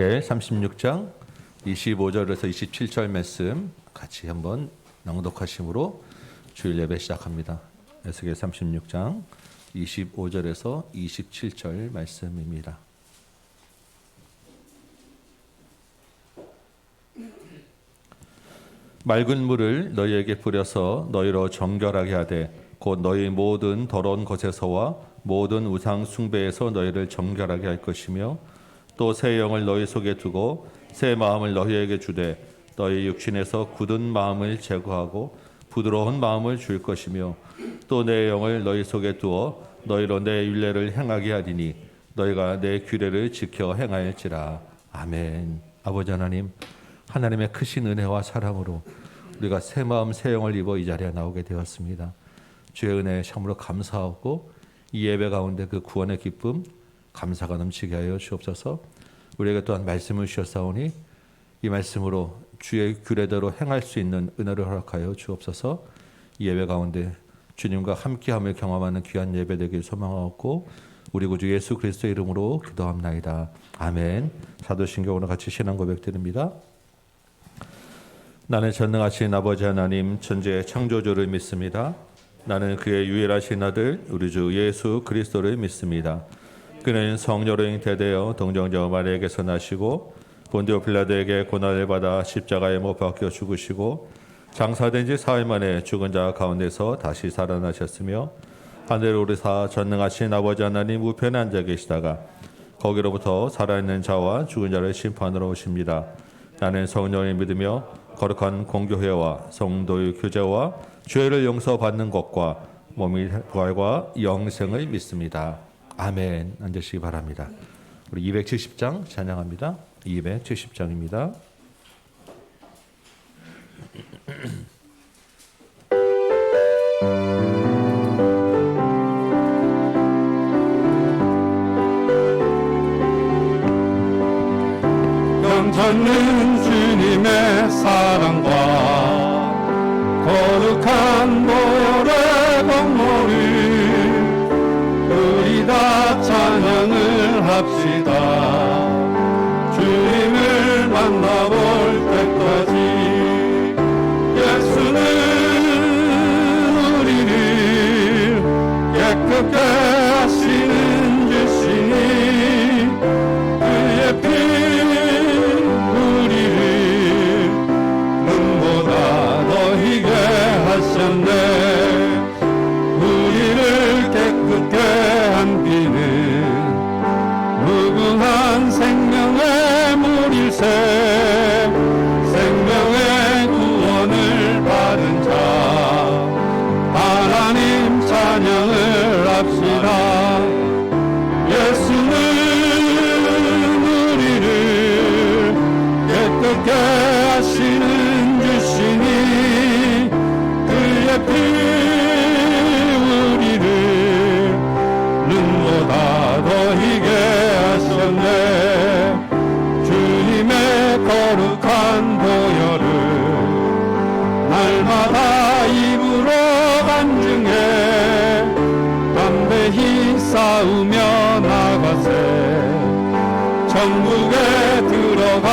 36장 25절에서 27절 말씀 같이 한번 낭독하심으로 주일 예배 시작합니다. 에스겔 36장 25절에서 27절 말씀입니다. 맑은 물을 너희에게 뿌려서 너희로 정결하게 하되 곧 너희 모든 더러운 것에서와 모든 우상 숭배에서 너희를 정결하게 할 것이며 또 새 영을 너희 속에 두고 새 마음을 너희에게 주되 너희 육신에서 굳은 마음을 제거하고 부드러운 마음을 줄 것이며 또 내 영을 너희 속에 두어 너희로 내 율례를 행하게 하리니 너희가 내 규례를 지켜 행하일지라. 아멘. 아버지 하나님, 하나님의 크신 은혜와 사랑으로 우리가 새 마음 새 영을 입어 이 자리에 나오게 되었습니다. 주의 은혜에 참으로 감사하고 이 예배 가운데 그 구원의 기쁨 감사가 넘치게 하여 주옵소서. 우리에게 또한 말씀을 주셨사오니 이 말씀으로 주의 규례대로 행할 수 있는 은혜를 허락하여 주옵소서. 이 예배 가운데 주님과 함께함을 경험하는 귀한 예배 되길 소망하고 우리 구주 예수 그리스도의 이름으로 기도합나이다. 아멘. 사도신경으로 같이 신앙 고백드립니다. 나는 전능하신 아버지 하나님 천지의 창조주를 믿습니다. 나는 그의 유일하신 아들 우리 주 예수 그리스도를 믿습니다. 그는 성령으로 잉태되어 동정녀 마리아에게서 나시고 본디오 빌라도에게 고난을 받아 십자가에 못 박혀 죽으시고 장사된 지 사흘 만에 죽은 자 가운데서 다시 살아나셨으며 하늘에 오르사 전능하신 아버지 하나님 우편에 앉아 계시다가 거기로부터 살아있는 자와 죽은 자를 심판하러 오십니다. 나는 성령을 믿으며 거룩한 공교회와 성도의 교제와 죄를 용서받는 것과 몸의 부활과 영생을 믿습니다. 아멘. 앉으시기 바랍니다. 우리 270장 찬양합니다. 270장입니다. 영접는 주님의 사랑과 거룩한 보혈의 공로를 우리 다 찬양을 합시다. 주님을 만나볼 때까지 예수는 우리를 깨끗게 하시는 주시니 그의 피 우리를 눈보다 더 희게 하셨네. 우리를 깨끗게 한 피는 무궁한 생명의 물일세. 생명의 구원을 받은 자 하나님 찬양을 합시다. 예수는 우리를 깨끗게 하시는 주시니 그의 피 우리를 눈보다 더 희게 하셨네. 주님의 거룩한 보혈을 날마다 입으로 간증해 담대히 싸우며 나가세. 천국에 들어갈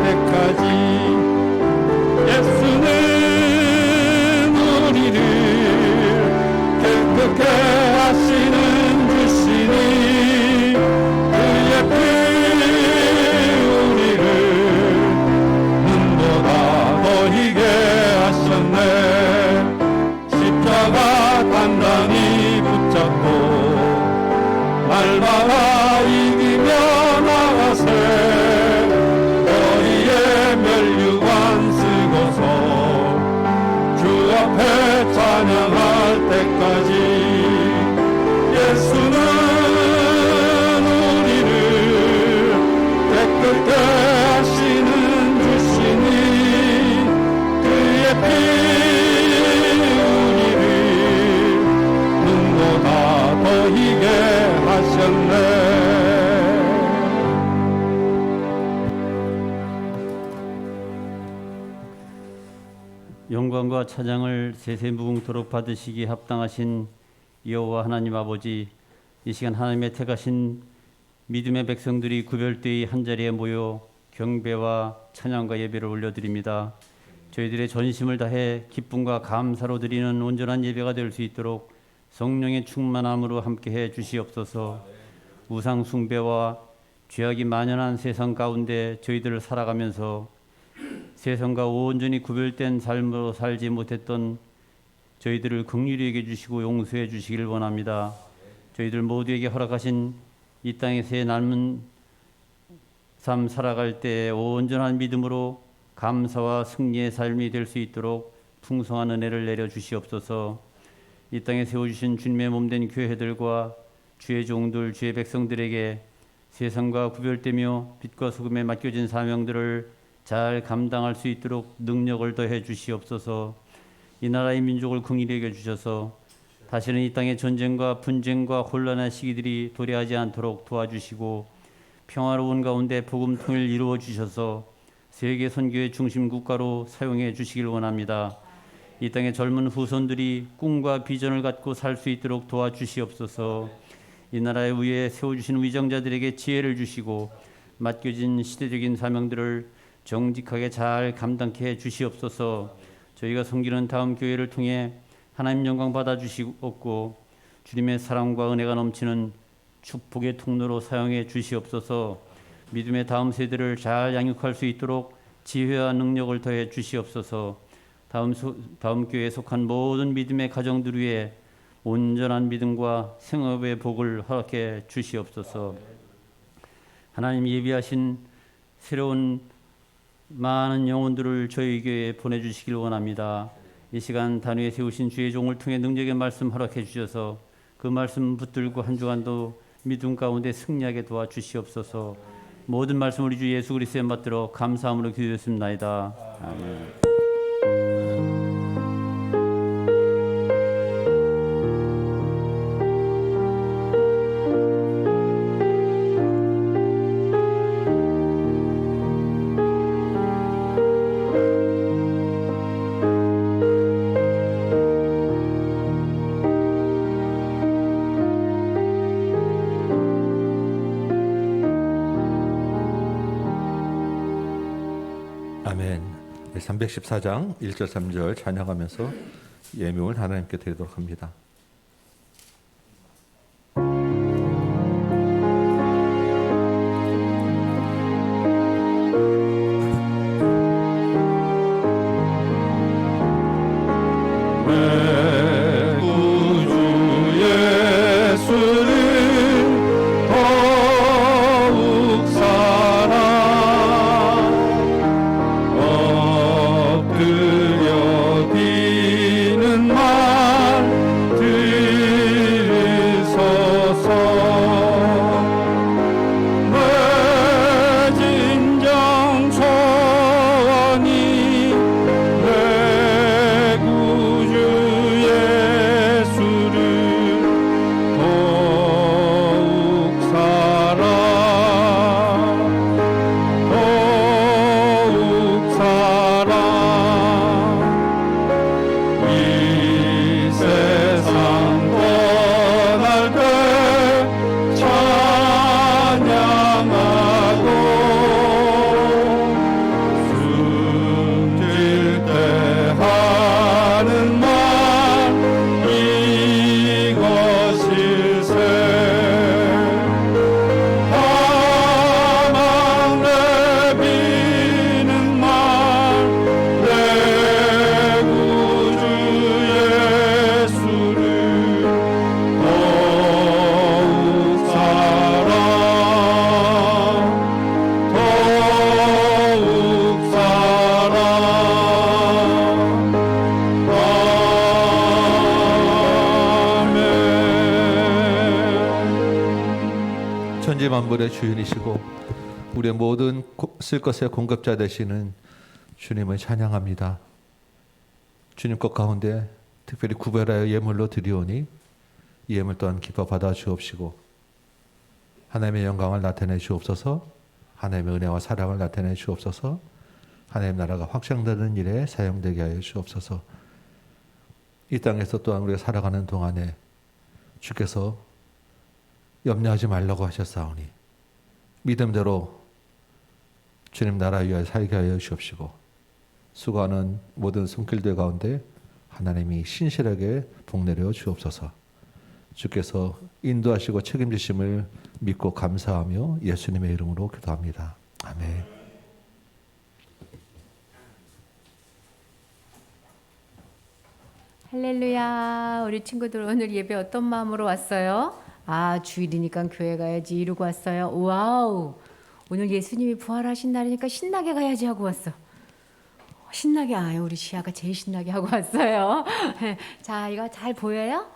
때까지 예수는 우리를 깨끗게 하시는 주시니 그의 피 우리를 눈보다 더 희게 하셨네. 십자가 단단히 붙잡고 날마다 이기며 나가세. 너희의 멸류관 쓰고서 주 앞에 찬양할 때까지 예수는 우리를 깨끗게 하시는 주시니 그의 피 우리를 눈보다 더 희게 하셨네. 영광과 찬양을 세세무궁토록 받으시기에 합당하신 여호와 하나님 아버지, 이 시간 하나님의 택하신 믿음의 백성들이 구별되이 한자리에 모여 경배와 찬양과 예배를 올려드립니다. 저희들의 전심을 다해 기쁨과 감사로 드리는 온전한 예배가 될 수 있도록 성령의 충만함으로 함께해 주시옵소서. 우상 숭배와 죄악이 만연한 세상 가운데 저희들을 살아가면서 세상과 온전히 구별된 삶으로 살지 못했던 저희들을 긍휼히 여겨 주시고 용서해 주시길 원합니다. 저희들 모두에게 허락하신 이 땅에서의 남은 삶 살아갈 때 온전한 믿음으로 감사와 승리의 삶이 될 수 있도록 풍성한 은혜를 내려 주시옵소서. 이 땅에 세워주신 주님의 몸된 교회들과 주의 종들, 주의 백성들에게 세상과 구별되며 빛과 소금에 맡겨진 사명들을 잘 감당할 수 있도록 능력을 더해 주시옵소서. 이 나라의 민족을 긍휼히 여겨 주셔서 다시는 이 땅의 전쟁과 분쟁과 혼란의 시기들이 도래하지 않도록 도와주시고 평화로운 가운데 복음 통일 이루어 주셔서 세계 선교의 중심 국가로 사용해 주시길 원합니다. 이 땅의 젊은 후손들이 꿈과 비전을 갖고 살 수 있도록 도와주시옵소서. 이 나라의 위에 세워주신 위정자들에게 지혜를 주시고 맡겨진 시대적인 사명들을 정직하게 잘 감당케 해 주시옵소서. 저희가 섬기는 다음 교회를 통해 하나님 영광 받아주시옵고 주님의 사랑과 은혜가 넘치는 축복의 통로로 사용해 주시옵소서. 믿음의 다음 세대를 잘 양육할 수 있도록 지혜와 능력을 더해 주시옵소서. 다음 교회에 속한 모든 믿음의 가정들 위에 온전한 믿음과 생업의 복을 허락해 주시옵소서. 하나님 예비하신 새로운 많은 영혼들을 저희 교회에 보내주시길 원합니다. 이 시간 단위에 세우신 주의 종을 통해 능력의 말씀 허락해 주셔서 그 말씀 붙들고 한 주간도 믿음 가운데 승리하게 도와주시옵소서. 모든 말씀 우리 주 예수 그리스도에 받들어 감사함으로 기도했습니다. 아멘. 아멘. 314장 1절 3절 찬양하면서 예명을 하나님께 드리도록 합니다. 내 구주 예수를 더욱 사랑 엎드려 비는 말 들으소서. 내 진정 소원이 내 구주 예수를 더욱 사랑 이 세상 떠날 때 찬양하고 숨질 때 하는 말 이것일세. 다만 내비는 말 내 구주 예수를 더욱 사랑 아멘. 천지 만물의 주인이시고 우리의 모든 쓸 것의 공급자 되시는 주님을 찬양합니다. 주님 것 가운데 특별히 구별하여 예물로 드리오니 이 예물 또한 기뻐 받아 주옵시고 하나님의 영광을 나타내 주옵소서. 하나님의 은혜와 사랑을 나타내 주옵소서. 하나님 나라가 확장되는 일에 사용되게 하여 주옵소서. 이 땅에서 또한 우리가 살아가는 동안에 주께서 염려하지 말라고 하셨사오니 믿음대로 주님 나라 위하여 살게 하여 주옵시고 수고하는 모든 손길들 가운데 하나님이 신실하게 복내려 주옵소서. 주께서 인도하시고 책임지심을 믿고 감사하며 예수님의 이름으로 기도합니다. 아멘. 할렐루야. 우리 친구들 오늘 예배 어떤 마음으로 왔어요? 아, 주일이니까 교회 가야지 이러고 왔어요. 와우. 오늘 예수님이 부활하신 날이니까 신나게 가야지 하고 왔어. 신나게, 우리 시아가 제일 신나게 하고 왔어요. 자, 이거 잘 보여요?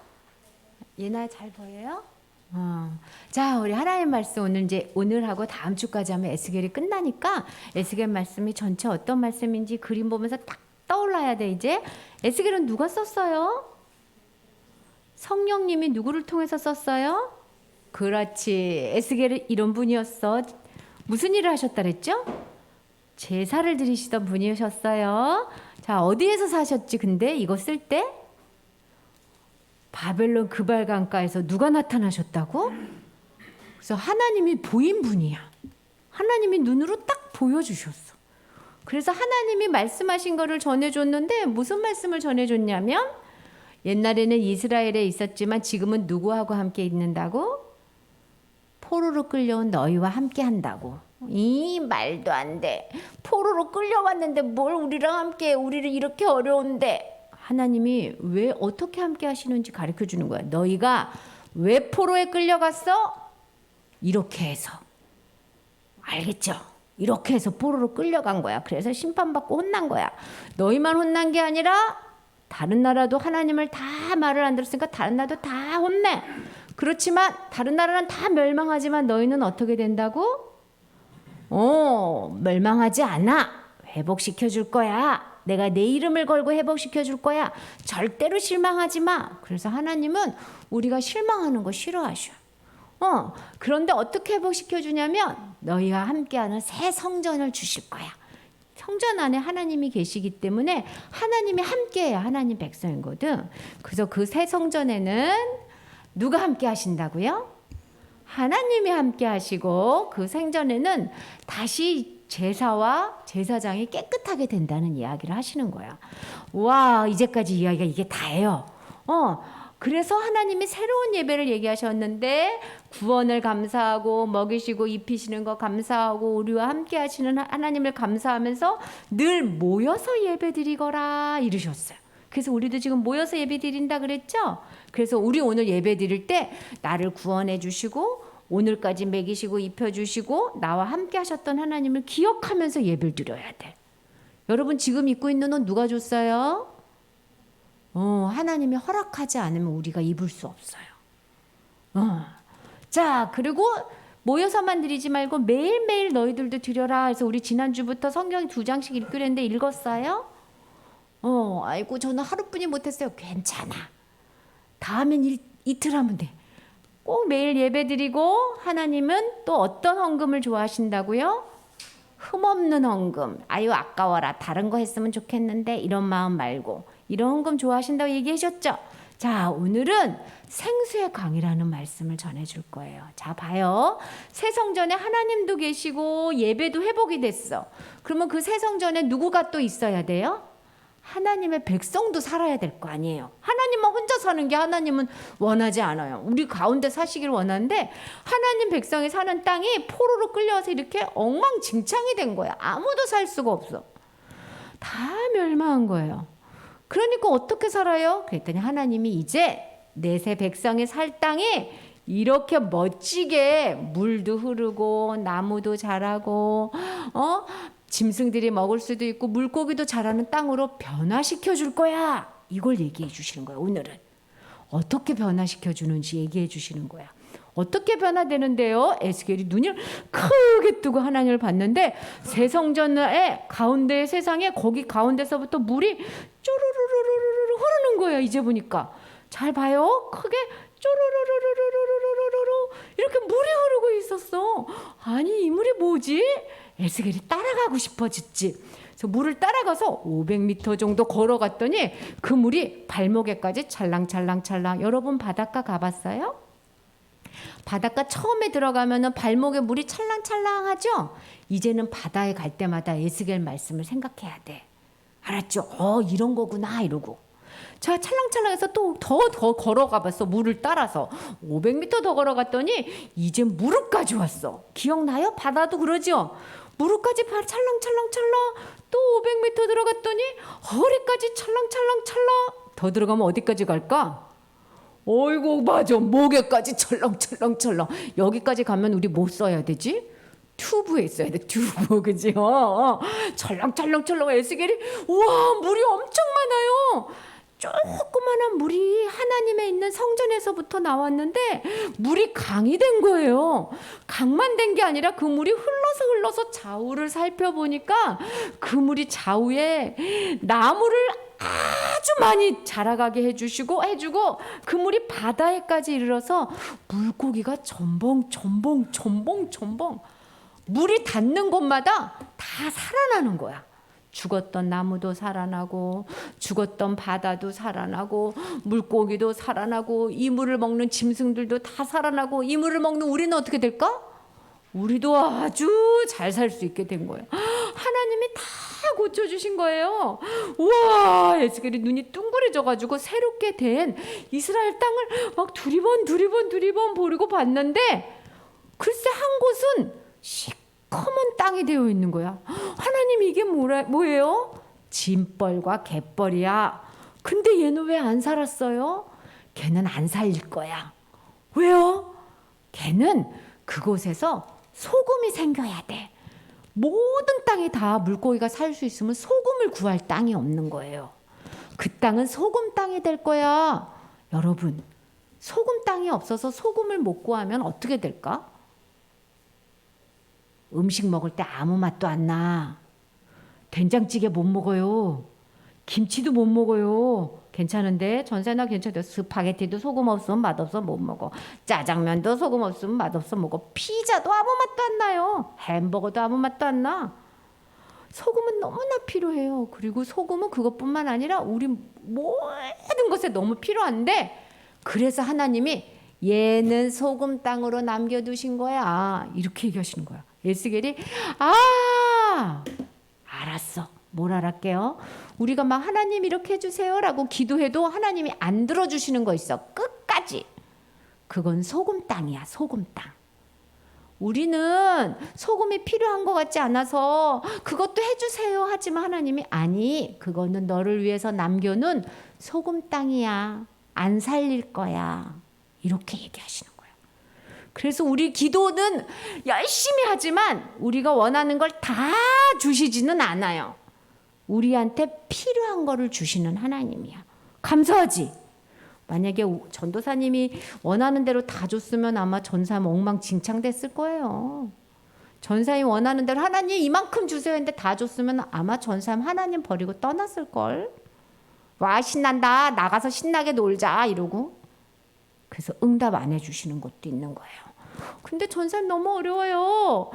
예나 잘 보여요? 자, 우리 하나님 말씀 오늘 이제 오늘하고 다음 주까지 하면 에스겔이 끝나니까 에스겔 말씀이 전체 어떤 말씀인지 그림 보면서 딱 떠올라야 돼. 이제 에스겔은 누가 썼어요? 성령님이 누구를 통해서 썼어요? 그렇지. 에스겔은 이런 분이었어. 무슨 일을 하셨다 그랬죠? 제사를 드리시던 분이셨어요. 자, 어디에서 사셨지? 근데 이거 쓸 때 바벨론 그발 강가에서 누가 나타나셨다고? 그래서 하나님이 보인 분이야. 하나님이 눈으로 딱 보여주셨어. 그래서 하나님이 말씀하신 거를 전해줬는데 무슨 말씀을 전해줬냐면 옛날에는 이스라엘에 있었지만 지금은 누구하고 함께 있는다고? 포로로 끌려온 너희와 함께 한다고. 이 말도 안 돼. 포로로 끌려왔는데 뭘 우리랑 함께 해. 우리를 이렇게 어려운데. 하나님이 왜 어떻게 함께 하시는지 가르쳐 주는 거야. 너희가 왜 포로에 끌려갔어? 이렇게 해서. 알겠죠? 이렇게 해서 포로로 끌려간 거야. 그래서 심판받고 혼난 거야. 너희만 혼난 게 아니라 다른 나라도 하나님을 다 말을 안 들었으니까 다른 나라도 다 혼내. 그렇지만 다른 나라는 다 멸망하지만 너희는 어떻게 된다고? 멸망하지 않아. 회복시켜 줄 거야. 내가 내 이름을 걸고 회복시켜 줄 거야. 절대로 실망하지 마. 그래서 하나님은 우리가 실망하는 거 싫어하셔. 그런데 어떻게 회복시켜 주냐면 너희와 함께하는 새 성전을 주실 거야. 성전 안에 하나님이 계시기 때문에 하나님이 함께해야 하나님 백성이거든. 그래서 그 새 성전에는 누가 함께 하신다고요? 하나님이 함께 하시고 그 생전에는 다시 제사와 제사장이 깨끗하게 된다는 이야기를 하시는 거야. 와, 이제까지 이야기가 이게 다예요. 그래서 하나님이 새로운 예배를 얘기하셨는데 구원을 감사하고 먹이시고 입히시는 거 감사하고 우리와 함께 하시는 하나님을 감사하면서 늘 모여서 예배드리거라 이러셨어요. 그래서 우리도 지금 모여서 예배드린다 그랬죠? 그래서 우리 오늘 예배드릴 때 나를 구원해 주시고 오늘까지 먹이시고 입혀주시고 나와 함께 하셨던 하나님을 기억하면서 예배를 드려야 돼. 여러분 지금 입고 있는 옷 누가 줬어요? 하나님이 허락하지 않으면 우리가 입을 수 없어요. 자, 그리고 모여서만 드리지 말고 매일매일 너희들도 드려라. 그래서 우리 지난주부터 성경 2장씩 읽기로 했는데 읽었어요? 아이고 저는 하루뿐이 못했어요. 괜찮아. 다음엔 이틀 하면 돼. 꼭 매일 예배 드리고 하나님은 또 어떤 헌금을 좋아하신다고요? 흠없는 헌금. 아유 아까워라. 다른 거 했으면 좋겠는데 이런 마음 말고. 이런 헌금 좋아하신다고 얘기하셨죠? 자, 오늘은 생수의 강이라는 말씀을 전해줄 거예요. 자, 봐요. 새 성전에 하나님도 계시고 예배도 회복이 됐어. 그러면 그 새 성전에 누구가 또 있어야 돼요? 하나님의 백성도 살아야 될 거 아니에요. 하나님만 혼자 사는 게 하나님은 원하지 않아요. 우리 가운데 사시길 원하는데 하나님 백성이 사는 땅이 포로로 끌려와서 이렇게 엉망진창이 된 거야. 아무도 살 수가 없어. 다 멸망한 거예요. 그러니까 어떻게 살아요? 그랬더니 하나님이 이제 내 새 백성이 살 땅에 이렇게 멋지게 물도 흐르고 나무도 자라고 짐승들이 먹을 수도 있고 물고기도 자라는 땅으로 변화시켜 줄 거야. 이걸 얘기해 주시는 거야. 오늘은 어떻게 변화시켜 주는지 얘기해 주시는 거야. 어떻게 변화되는데요? 에스겔이 눈을 크게 뜨고 하나님을 봤는데 새 성전의 가운데 세상에 거기 가운데서부터 물이 쪼르르르르르 흐르는 거예요. 이제 보니까 잘 봐요. 크게 쪼르르르르르르르르 이렇게 물이 흐르고 있었어. 아니 이 물이 뭐지? 에스겔이 따라가고 싶어졌지. 그래서 물을 따라가서 500m 정도 걸어갔더니 그 물이 발목에까지 찰랑찰랑찰랑. 여러분 바닷가 가봤어요? 바닷가 처음에 들어가면은 발목에 물이 찰랑찰랑하죠? 이제는 바다에 갈 때마다 에스겔 말씀을 생각해야 돼. 알았죠? 이런 거구나 이러고. 제가 찰랑찰랑해서 또 더 걸어가 봤어. 물을 따라서 500m 더 걸어갔더니 이제 무릎까지 왔어. 기억나요? 바다도 그러죠? 무릎까지 찰랑찰랑찰랑. 또 500m 들어갔더니 허리까지 찰랑찰랑찰랑. 더 들어가면 어디까지 갈까? 어이구 맞아, 목에까지 철렁철렁철렁. 여기까지 가면 우리 뭐 써야 되지? 튜브에 써야 돼. 튜브. 그지? 철렁철렁철렁. 에스겔이 우와 물이 엄청 많아요. 조그만한 물이 하나님의 있는 성전에서부터 나왔는데 물이 강이 된 거예요. 강만 된 게 아니라 그 물이 흘러서 좌우를 살펴보니까 그 물이 좌우에 나무를 아주 많이 자라가게 해주고 그 물이 바다에까지 이르러서 물고기가 첨벙 물이 닿는 곳마다 다 살아나는 거야. 죽었던 나무도 살아나고 죽었던 바다도 살아나고 물고기도 살아나고 이 물을 먹는 짐승들도 다 살아나고 이 물을 먹는 우리는 어떻게 될까? 우리도 아주 잘 살 수 있게 된 거예요. 하나님이 다 고쳐주신 거예요. 우와, 에스겔이 눈이 둥그레져가지고 새롭게 된 이스라엘 땅을 막 두리번 보리고 봤는데 글쎄 한 곳은 시커먼 땅이 되어 있는 거야. 하나님 이게 뭐예요? 짐벌과 갯벌이야. 근데 얘는 왜 안 살았어요? 걔는 안 살릴 거야. 왜요? 걔는 그곳에서 소금이 생겨야 돼. 모든 땅에 다 물고기가 살 수 있으면 소금을 구할 땅이 없는 거예요. 그 땅은 소금 땅이 될 거야. 여러분, 소금 땅이 없어서 소금을 못 구하면 어떻게 될까? 음식 먹을 때 아무 맛도 안 나. 된장찌개 못 먹어요. 김치도 못 먹어요. 괜찮은데? 전세나 괜찮대. 스파게티도 소금 없으면 맛없어 못 먹어. 짜장면도 소금 없으면 맛없어 먹어. 피자도 아무 맛도 안 나요. 햄버거도 아무 맛도 안 나. 소금은 너무나 필요해요. 그리고 소금은 그것뿐만 아니라 우리 모든 것에 너무 필요한데 그래서 하나님이 얘는 소금 땅으로 남겨두신 거야. 이렇게 얘기하시는 거야. 에스겔이 알았어. 뭘 알았게요? 우리가 막 하나님 이렇게 해주세요라고 기도해도 하나님이 안 들어주시는 거 있어. 끝까지. 그건 소금 땅이야. 소금 땅. 우리는 소금이 필요한 것 같지 않아서 그것도 해주세요 하지만 하나님이 아니 그거는 너를 위해서 남겨놓은 소금 땅이야. 안 살릴 거야. 이렇게 얘기하시는 거예요. 그래서 우리 기도는 열심히 하지만 우리가 원하는 걸 다 주시지는 않아요. 우리한테 필요한 거를 주시는 하나님이야. 감사하지? 만약에 전도사님이 원하는 대로 다 줬으면 아마 전사님 엉망진창됐을 거예요. 전사님 원하는 대로 하나님 이만큼 주세요 했는데 다 줬으면 아마 전사님 하나님 버리고 떠났을걸. 와 신난다. 나가서 신나게 놀자 이러고. 그래서 응답 안 해주시는 것도 있는 거예요. 근데 전사님 너무 어려워요.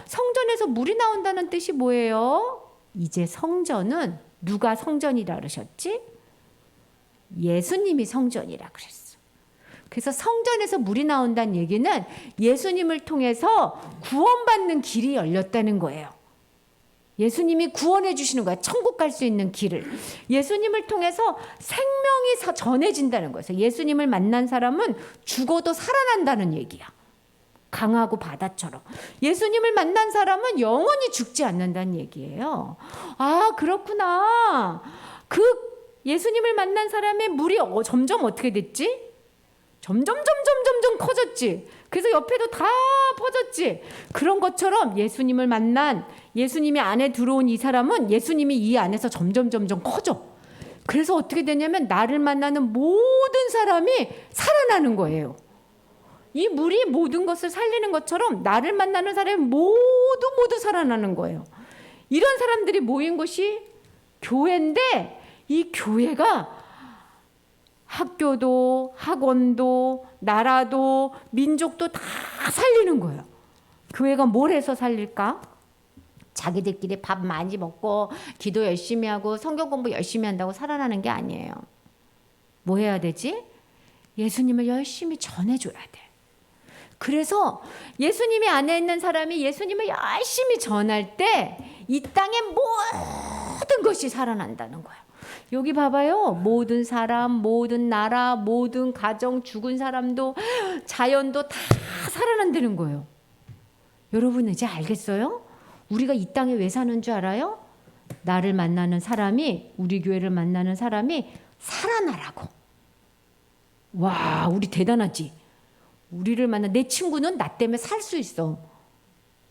성전에서 물이 나온다는 뜻이 뭐예요? 이제 성전은 누가 성전이라 그러셨지? 예수님이 성전이라 그랬어. 그래서 성전에서 물이 나온다는 얘기는 예수님을 통해서 구원받는 길이 열렸다는 거예요. 예수님이 구원해 주시는 거야. 천국 갈 수 있는 길을. 예수님을 통해서 생명이 전해진다는 거예요. 예수님을 만난 사람은 죽어도 살아난다는 얘기야. 강하고 바다처럼. 예수님을 만난 사람은 영원히 죽지 않는다는 얘기예요. 아, 그렇구나. 그 예수님을 만난 사람의 물이 점점 어떻게 됐지? 점점 커졌지. 그래서 옆에도 다 퍼졌지. 그런 것처럼 예수님을 만난 예수님이 안에 들어온 이 사람은 예수님이 이 안에서 점점 커져. 그래서 어떻게 되냐면 나를 만나는 모든 사람이 살아나는 거예요. 이 물이 모든 것을 살리는 것처럼 나를 만나는 사람이 모두 살아나는 거예요. 이런 사람들이 모인 곳이 교회인데 이 교회가 학교도 학원도 나라도 민족도 다 살리는 거예요. 교회가 뭘 해서 살릴까? 자기들끼리 밥 많이 먹고 기도 열심히 하고 성경 공부 열심히 한다고 살아나는 게 아니에요. 뭐 해야 되지? 예수님을 열심히 전해줘야 돼. 그래서 예수님이 안에 있는 사람이 예수님을 열심히 전할 때 이 땅의 모든 것이 살아난다는 거예요. 여기 봐봐요. 모든 사람, 모든 나라, 모든 가정, 죽은 사람도 자연도 다 살아난다는 거예요. 여러분 이제 알겠어요? 우리가 이 땅에 왜 사는 줄 알아요? 나를 만나는 사람이, 우리 교회를 만나는 사람이 살아나라고. 와, 우리 대단하지? 우리를 만나, 내 친구는 나 때문에 살 수 있어.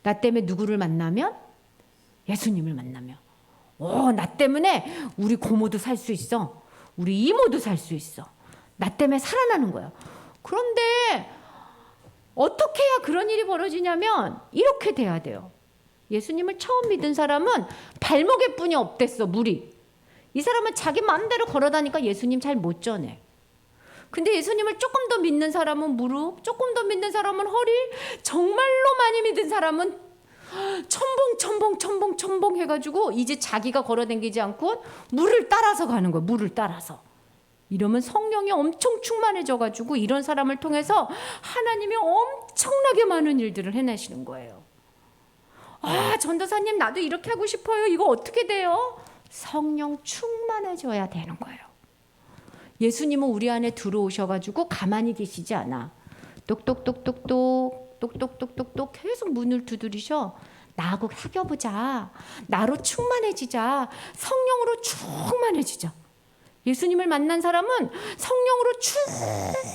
나 때문에 누구를 만나면? 예수님을 만나면. 나 때문에 우리 고모도 살 수 있어. 우리 이모도 살 수 있어. 나 때문에 살아나는 거야. 그런데 어떻게 해야 그런 일이 벌어지냐면 이렇게 돼야 돼요. 예수님을 처음 믿은 사람은 발목에 뿐이 없댔어, 물이. 이 사람은 자기 마음대로 걸어다니까 예수님 잘 못 전해. 근데 예수님을 조금 더 믿는 사람은 무릎, 조금 더 믿는 사람은 허리, 정말로 많이 믿은 사람은 첨벙 해가지고 이제 자기가 걸어다니지 않고 물을 따라서 가는 거예요. 물을 따라서. 이러면 성령이 엄청 충만해져가지고 이런 사람을 통해서 하나님이 엄청나게 많은 일들을 해내시는 거예요. 전도사님 나도 이렇게 하고 싶어요. 이거 어떻게 돼요? 성령 충만해져야 되는 거예요. 예수님은 우리 안에 들어오셔가지고 가만히 계시지 않아. 똑똑똑똑똑 계속 문을 두드리셔. 나하고 사귀어보자. 나로 충만해지자. 성령으로 충만해지자. 예수님을 만난 사람은 성령으로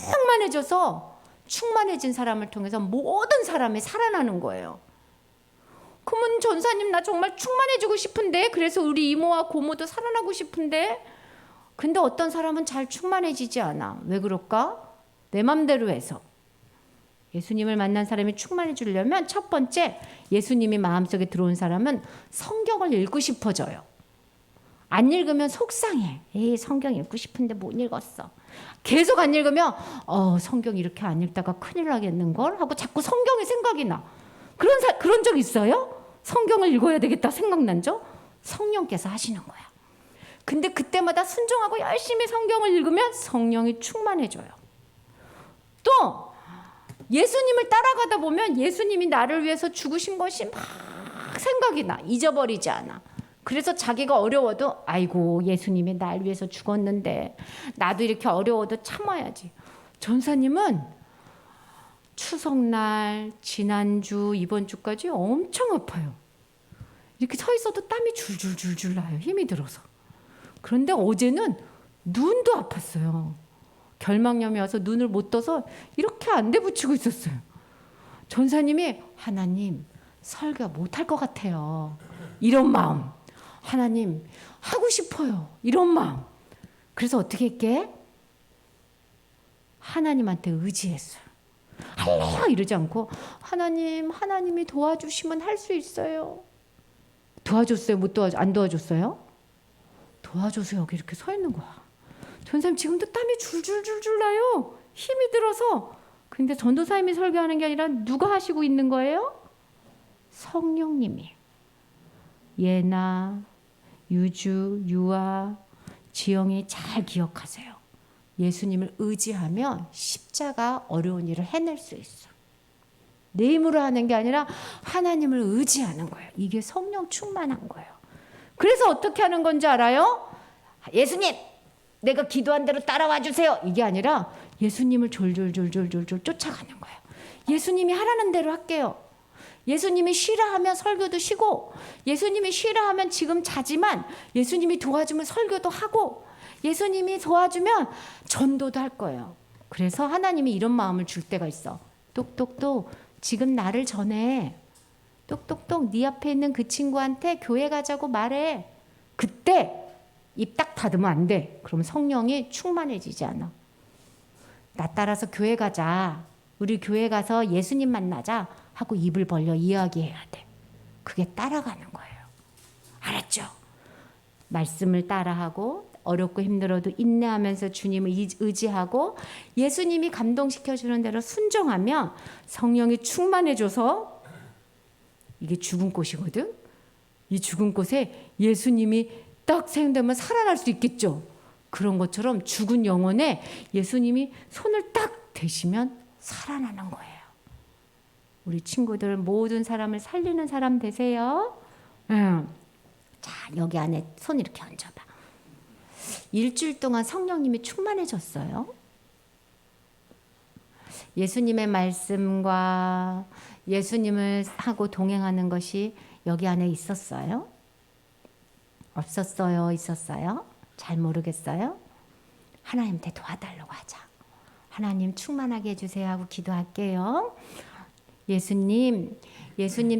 충만해져서 충만해진 사람을 통해서 모든 사람이 살아나는 거예요. 그러면 전사님 나 정말 충만해지고 싶은데, 그래서 우리 이모와 고모도 살아나고 싶은데, 근데 어떤 사람은 잘 충만해지지 않아. 왜 그럴까? 내 맘대로 해서. 예수님을 만난 사람이 충만해지려면 첫 번째, 예수님이 마음속에 들어온 사람은 성경을 읽고 싶어져요. 안 읽으면 속상해. 에이, 성경 읽고 싶은데 못 읽었어. 계속 안 읽으면 성경 이렇게 안 읽다가 큰일 나겠는걸 하고 자꾸 성경이 생각이 나. 그런 적 있어요? 성경을 읽어야 되겠다 생각난 적? 성령께서 하시는 거야. 근데 그때마다 순종하고 열심히 성경을 읽으면 성령이 충만해져요. 또 예수님을 따라가다 보면 예수님이 나를 위해서 죽으신 것이 막 생각이 나. 잊어버리지 않아. 그래서 자기가 어려워도 아이고 예수님이 날 위해서 죽었는데 나도 이렇게 어려워도 참아야지. 전사님은 추석날, 지난주, 이번 주까지 엄청 아파요. 이렇게 서 있어도 땀이 줄줄줄줄 나요. 힘이 들어서. 그런데 어제는 눈도 아팠어요. 결막염이 와서 눈을 못 떠서 이렇게 안대 붙이고 있었어요. 전사님이 하나님 설교 못할 것 같아요. 이런 마음. 하나님 하고 싶어요. 이런 마음. 그래서 어떻게 했게? 하나님한테 의지했어요. 이러지 않고 하나님이 도와주시면 할 수 있어요. 도와줬어요? 안 도와줬어요? 도와줘서 여기 이렇게 서 있는 거야. 전사님 지금도 땀이 줄줄줄줄 나요. 힘이 들어서. 근데 전도사님이 설교하는 게 아니라 누가 하시고 있는 거예요? 성령님이. 예나, 유주, 유아, 지영이 잘 기억하세요. 예수님을 의지하면 십자가 어려운 일을 해낼 수 있어. 내 힘으로 하는 게 아니라 하나님을 의지하는 거예요. 이게 성령 충만한 거예요. 그래서 어떻게 하는 건지 알아요? 예수님, 내가 기도한 대로 따라와 주세요. 이게 아니라 예수님을 졸졸졸졸졸 쫓아가는 거예요. 예수님이 하라는 대로 할게요. 예수님이 쉬라 하면 설교도 쉬고, 예수님이 쉬라 하면 지금 자지만 예수님이 도와주면 설교도 하고, 예수님이 도와주면 전도도 할 거예요. 그래서 하나님이 이런 마음을 줄 때가 있어. 똑똑똑 지금 나를 전해. 똑똑똑 네 앞에 있는 그 친구한테 교회 가자고 말해. 그때 입 딱 닫으면 안 돼. 그러면 성령이 충만해지지 않아. 나 따라서 교회 가자. 우리 교회 가서 예수님 만나자 하고 입을 벌려 이야기해야 돼. 그게 따라가는 거예요. 알았죠? 말씀을 따라하고 어렵고 힘들어도 인내하면서 주님을 의지하고 예수님이 감동시켜주는 대로 순종하면 성령이 충만해져서 이게 죽은 꽃이거든. 이 죽은 꽃에 예수님이 딱 사용되면 살아날 수 있겠죠. 그런 것처럼 죽은 영혼에 예수님이 손을 딱 대시면 살아나는 거예요. 우리 친구들 모든 사람을 살리는 사람 되세요. 응. 자, 여기 안에 손 이렇게 얹어봐. 일주일 동안 성령님이 충만해졌어요. 예수님의 말씀과 예수님을 하고 동행하는 것이 여기 안에 있었어요? 없었어요? 있었어요? 잘 모르겠어요? 하나님한테 도와달라고 하자. 하나님 충만하게 해주세요 하고 기도할게요. 예수님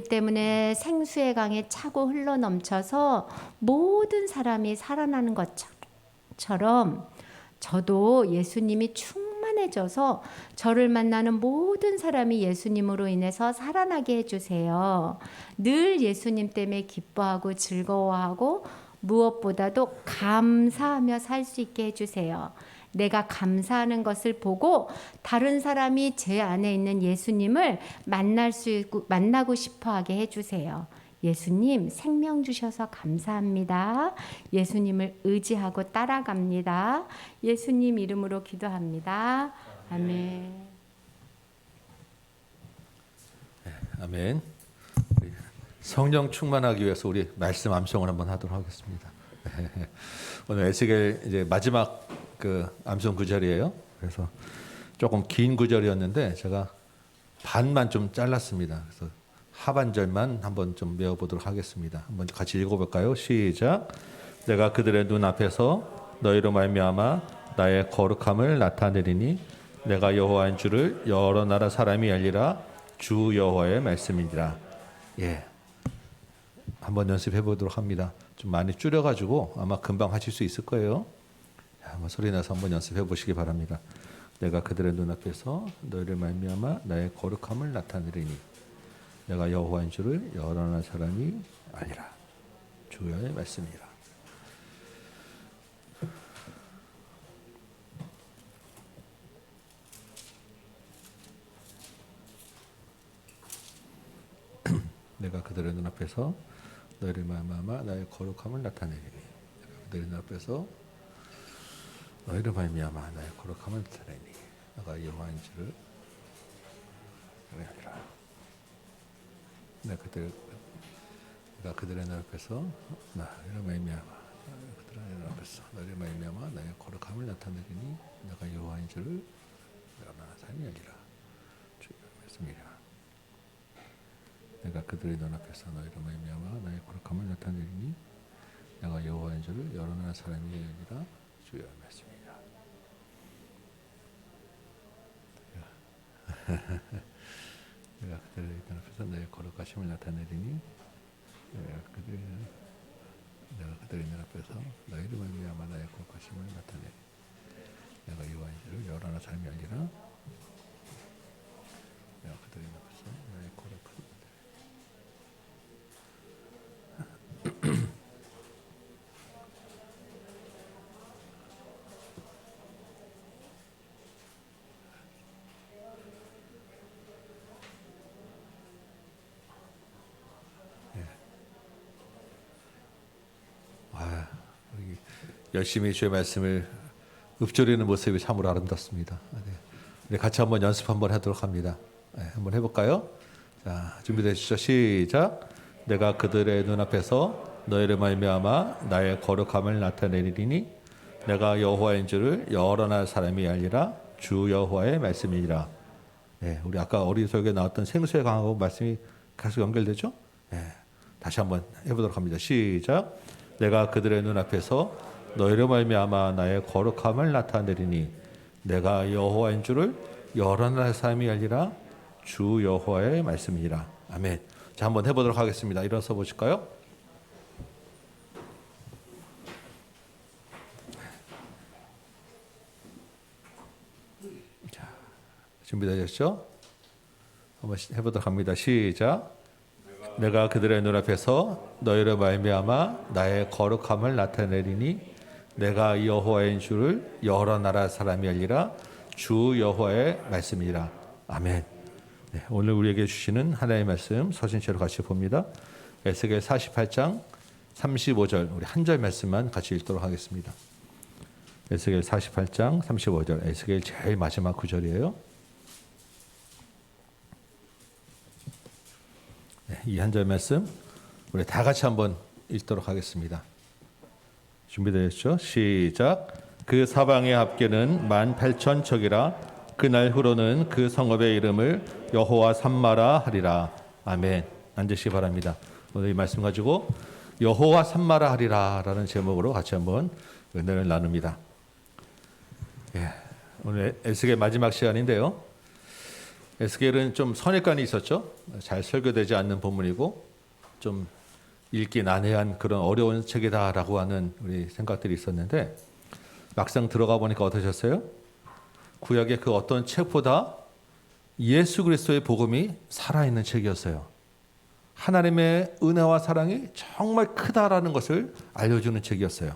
때문에 생수의 강에 차고 흘러 넘쳐서 모든 사람이 살아나는 것처럼 저도 예수님이 충만해져서 저를 만나는 모든 사람이 예수님으로 인해서 살아나게 해주세요. 늘 예수님 때문에 기뻐하고 즐거워하고 무엇보다도 감사하며 살 수 있게 해주세요. 내가 감사하는 것을 보고 다른 사람이 제 안에 있는 예수님을 만나고 싶어하게 해주세요. 예수님 생명 주셔서 감사합니다. 예수님을 의지하고 따라갑니다. 예수님 이름으로 기도합니다. 아멘. 아멘. 우리 성령 충만하기 위해서 우리 말씀 암송을 한번 하도록 하겠습니다. 오늘 에스겔 이제 마지막 그 암송 구절이에요. 그래서 조금 긴 구절이었는데 제가 반만 좀 잘랐습니다. 그래서 하반절만 한번 좀 외워보도록 하겠습니다. 한번 같이 읽어볼까요? 시작. 내가 그들의 눈앞에서 너희로 말미암아 나의 거룩함을 나타내리니 내가 여호와인 줄을 여러 나라 사람이 알리라. 주 여호와의 말씀이니라. 예, 한번 연습해 보도록 합니다. 좀 많이 줄여가지고 아마 금방 하실 수 있을 거예요. 한번 소리 내서 한번 연습해 보시기 바랍니다. 내가 그들의 눈앞에서 너희를 말미암아 나의 거룩함을 나타내리니 내가 여호와인 줄을 여러 나라 사람이 알리라. 주 여호와의 말씀이라. 내가 그들의 눈앞에서 너희를 말미암아 나의 거룩함을 나타내리니 내가 그들의 눈앞에서 너희를 말미암아 나의 거룩함을 나타내니 내가 여호와인 줄을 알리라. 내가 그들의 눈앞에서 나를 말미암아 그들의 눈앞에서 너희를 말미암아 나의 거룩함을 나타내리니 내가 여호와인 줄을 여러 나라 사람이 알리라. 주의 말씀이라. 내가 그들의 눈앞에서 너희를 말미암아 나의 거룩함을 나타내리니 내가 여호와인 줄을 여러 나라 사람이 알리라. 주의 말씀이라. 내가 그들의 눈앞에서 나의 거룩하심을 나타내리니 내가 그들의 눈앞에서 너희를 말미암아 나의 거룩하심을 나타내리니 내가 여호와인 줄을 여러 나라 사람이 알리라. 내가 그들의 눈앞에서 나의 거룩함을 열심히 주의 말씀을 읊조리는 모습이 참으로 아름답습니다. 네, 같이 한번 연습 한번 하도록 합니다. 네, 한번 해볼까요? 자, 준비되시죠? 시작. 내가 그들의 눈앞에서 너희를 말미암아 나의 거룩함을 나타내리니 내가 여호와인 줄을 여러 나라 사람이 알리라. 주 여호와의 말씀이니라. 네, 우리 아까 어리석에 나왔던 생수의 강하고 말씀이 계속 연결되죠? 네, 다시 한번 해보도록 합니다. 시작. 내가 그들의 눈앞에서 너희로 말미암아 나의 거룩함을 나타내리니 내가 여호와인 줄을 여러 나라 사람이 알리라. 주 여호와의 말씀이니라. 아멘. 자, 한번 해보도록 하겠습니다. 일어서 보실까요? 자, 준비되셨죠? 한번 해보도록 합니다. 시작. 내가 그들의 눈앞에서 너희로 말미암아 나의 거룩함을 나타내리니 내가 여호와인 줄을 여러 나라 사람이 알리라. 주 여호와의 말씀이라. 아멘. 네, 오늘 우리에게 주시는 하나님의 말씀 서신체로 같이 봅니다. 에스겔 48장 35절 우리 한 절 말씀만 같이 읽도록 하겠습니다. 에스겔 48장 35절 에스겔 제일 마지막 구절이에요. 이 한 절 말씀 우리 다 같이 한번 읽도록 하겠습니다. 준비되셨죠? 시작. 그 사방의 합계는 18,000척이라 그날 후로는 그 성읍의 이름을 여호와 삼마라 하리라. 아멘. 앉으시기 바랍니다. 오늘 이 말씀 가지고 여호와 삼마라 하리라라는 제목으로 같이 한번 은혜를 나눕니다. 오늘 에스겔 마지막 시간인데요. 에스겔은 좀 선입관이 있었죠. 잘 설교되지 않는 본문이고 좀 읽기 난해한 그런 어려운 책이다라고 하는 우리 생각들이 있었는데 막상 들어가 보니까 어떠셨어요? 구약의 그 어떤 책보다 예수 그리스도의 복음이 살아있는 책이었어요. 하나님의 은혜와 사랑이 정말 크다라는 것을 알려주는 책이었어요.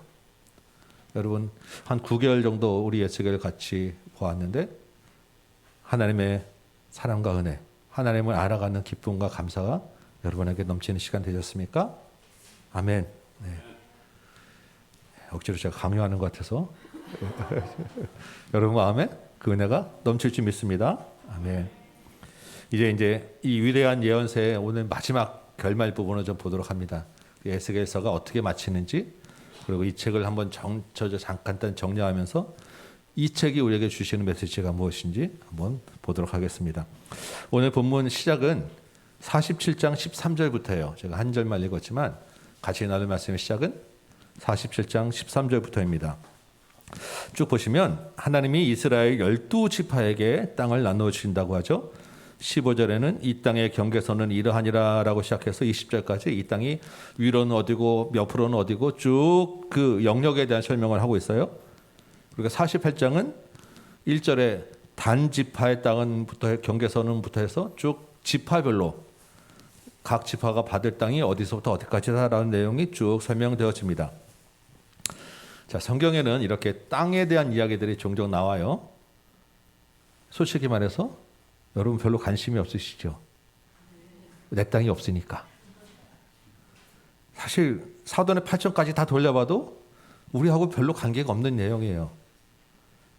여러분 한 9개월 정도 우리 에스겔을 같이 보았는데 하나님의 사랑과 은혜, 하나님을 알아가는 기쁨과 감사가 여러분에게 넘치는 시간 되셨습니까? 아멘. 네. 억지로 제가 강요하는 것 같아서 여러분 마음에 그 은혜가 넘칠 줄 믿습니다. 아멘. 이제 이 위대한 예언서의 오늘 마지막 결말 부분을 좀 보도록 합니다. 에스겔서가 어떻게 마치는지 그리고 이 책을 한번 간단 정리하면서 이 책이 우리에게 주시는 메시지가 무엇인지 한번 보도록 하겠습니다. 오늘 본문 시작은 47장 13절부터예요. 제가 한 절만 읽었지만 같이 나눌 말씀의 시작은 47장 13절부터입니다. 쭉 보시면 하나님이 이스라엘 12지파에게 땅을 나누어 주신다고 하죠. 15절에는 이 땅의 경계선은 이러하니라 라고 시작해서 20절까지 이 땅이 위로는 어디고 옆으로는 어디고 쭉 그 영역에 대한 설명을 하고 있어요. 그리고 48장은 1절에 단지파의 땅은부터 경계선은부터 해서 쭉 지파별로 각 지파가 받을 땅이 어디서부터 어디까지다라는 내용이 쭉 설명되어집니다. 자, 성경에는 이렇게 땅에 대한 이야기들이 종종 나와요. 솔직히 말해서 여러분 별로 관심이 없으시죠? 내 땅이 없으니까. 사실 사돈의 8천까지 다 돌려봐도 우리하고 별로 관계가 없는 내용이에요.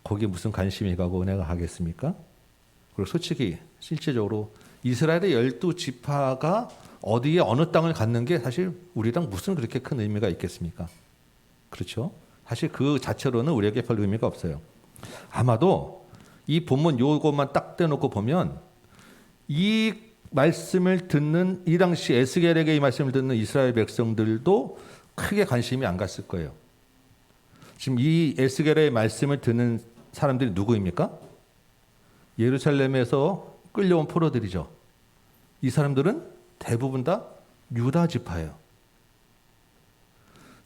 거기에 무슨 관심이 가고 은혜가 가겠습니까? 그리고 솔직히 실제적으로 이스라엘의 12지파가 어디에 어느 땅을 갖는 게 사실 우리랑 무슨 그렇게 큰 의미가 있겠습니까? 그렇죠? 사실 그 자체로는 우리에게 별 의미가 없어요. 아마도 이 본문 요것만 딱 떼놓고 보면 이 말씀을 듣는 이 당시 에스겔에게 이 말씀을 듣는 이스라엘 백성들도 크게 관심이 안 갔을 거예요. 지금 이 에스겔의 말씀을 듣는 사람들이 누구입니까? 예루살렘에서 끌려온 포로들이죠. 이 사람들은 대부분 다 유다 지파예요.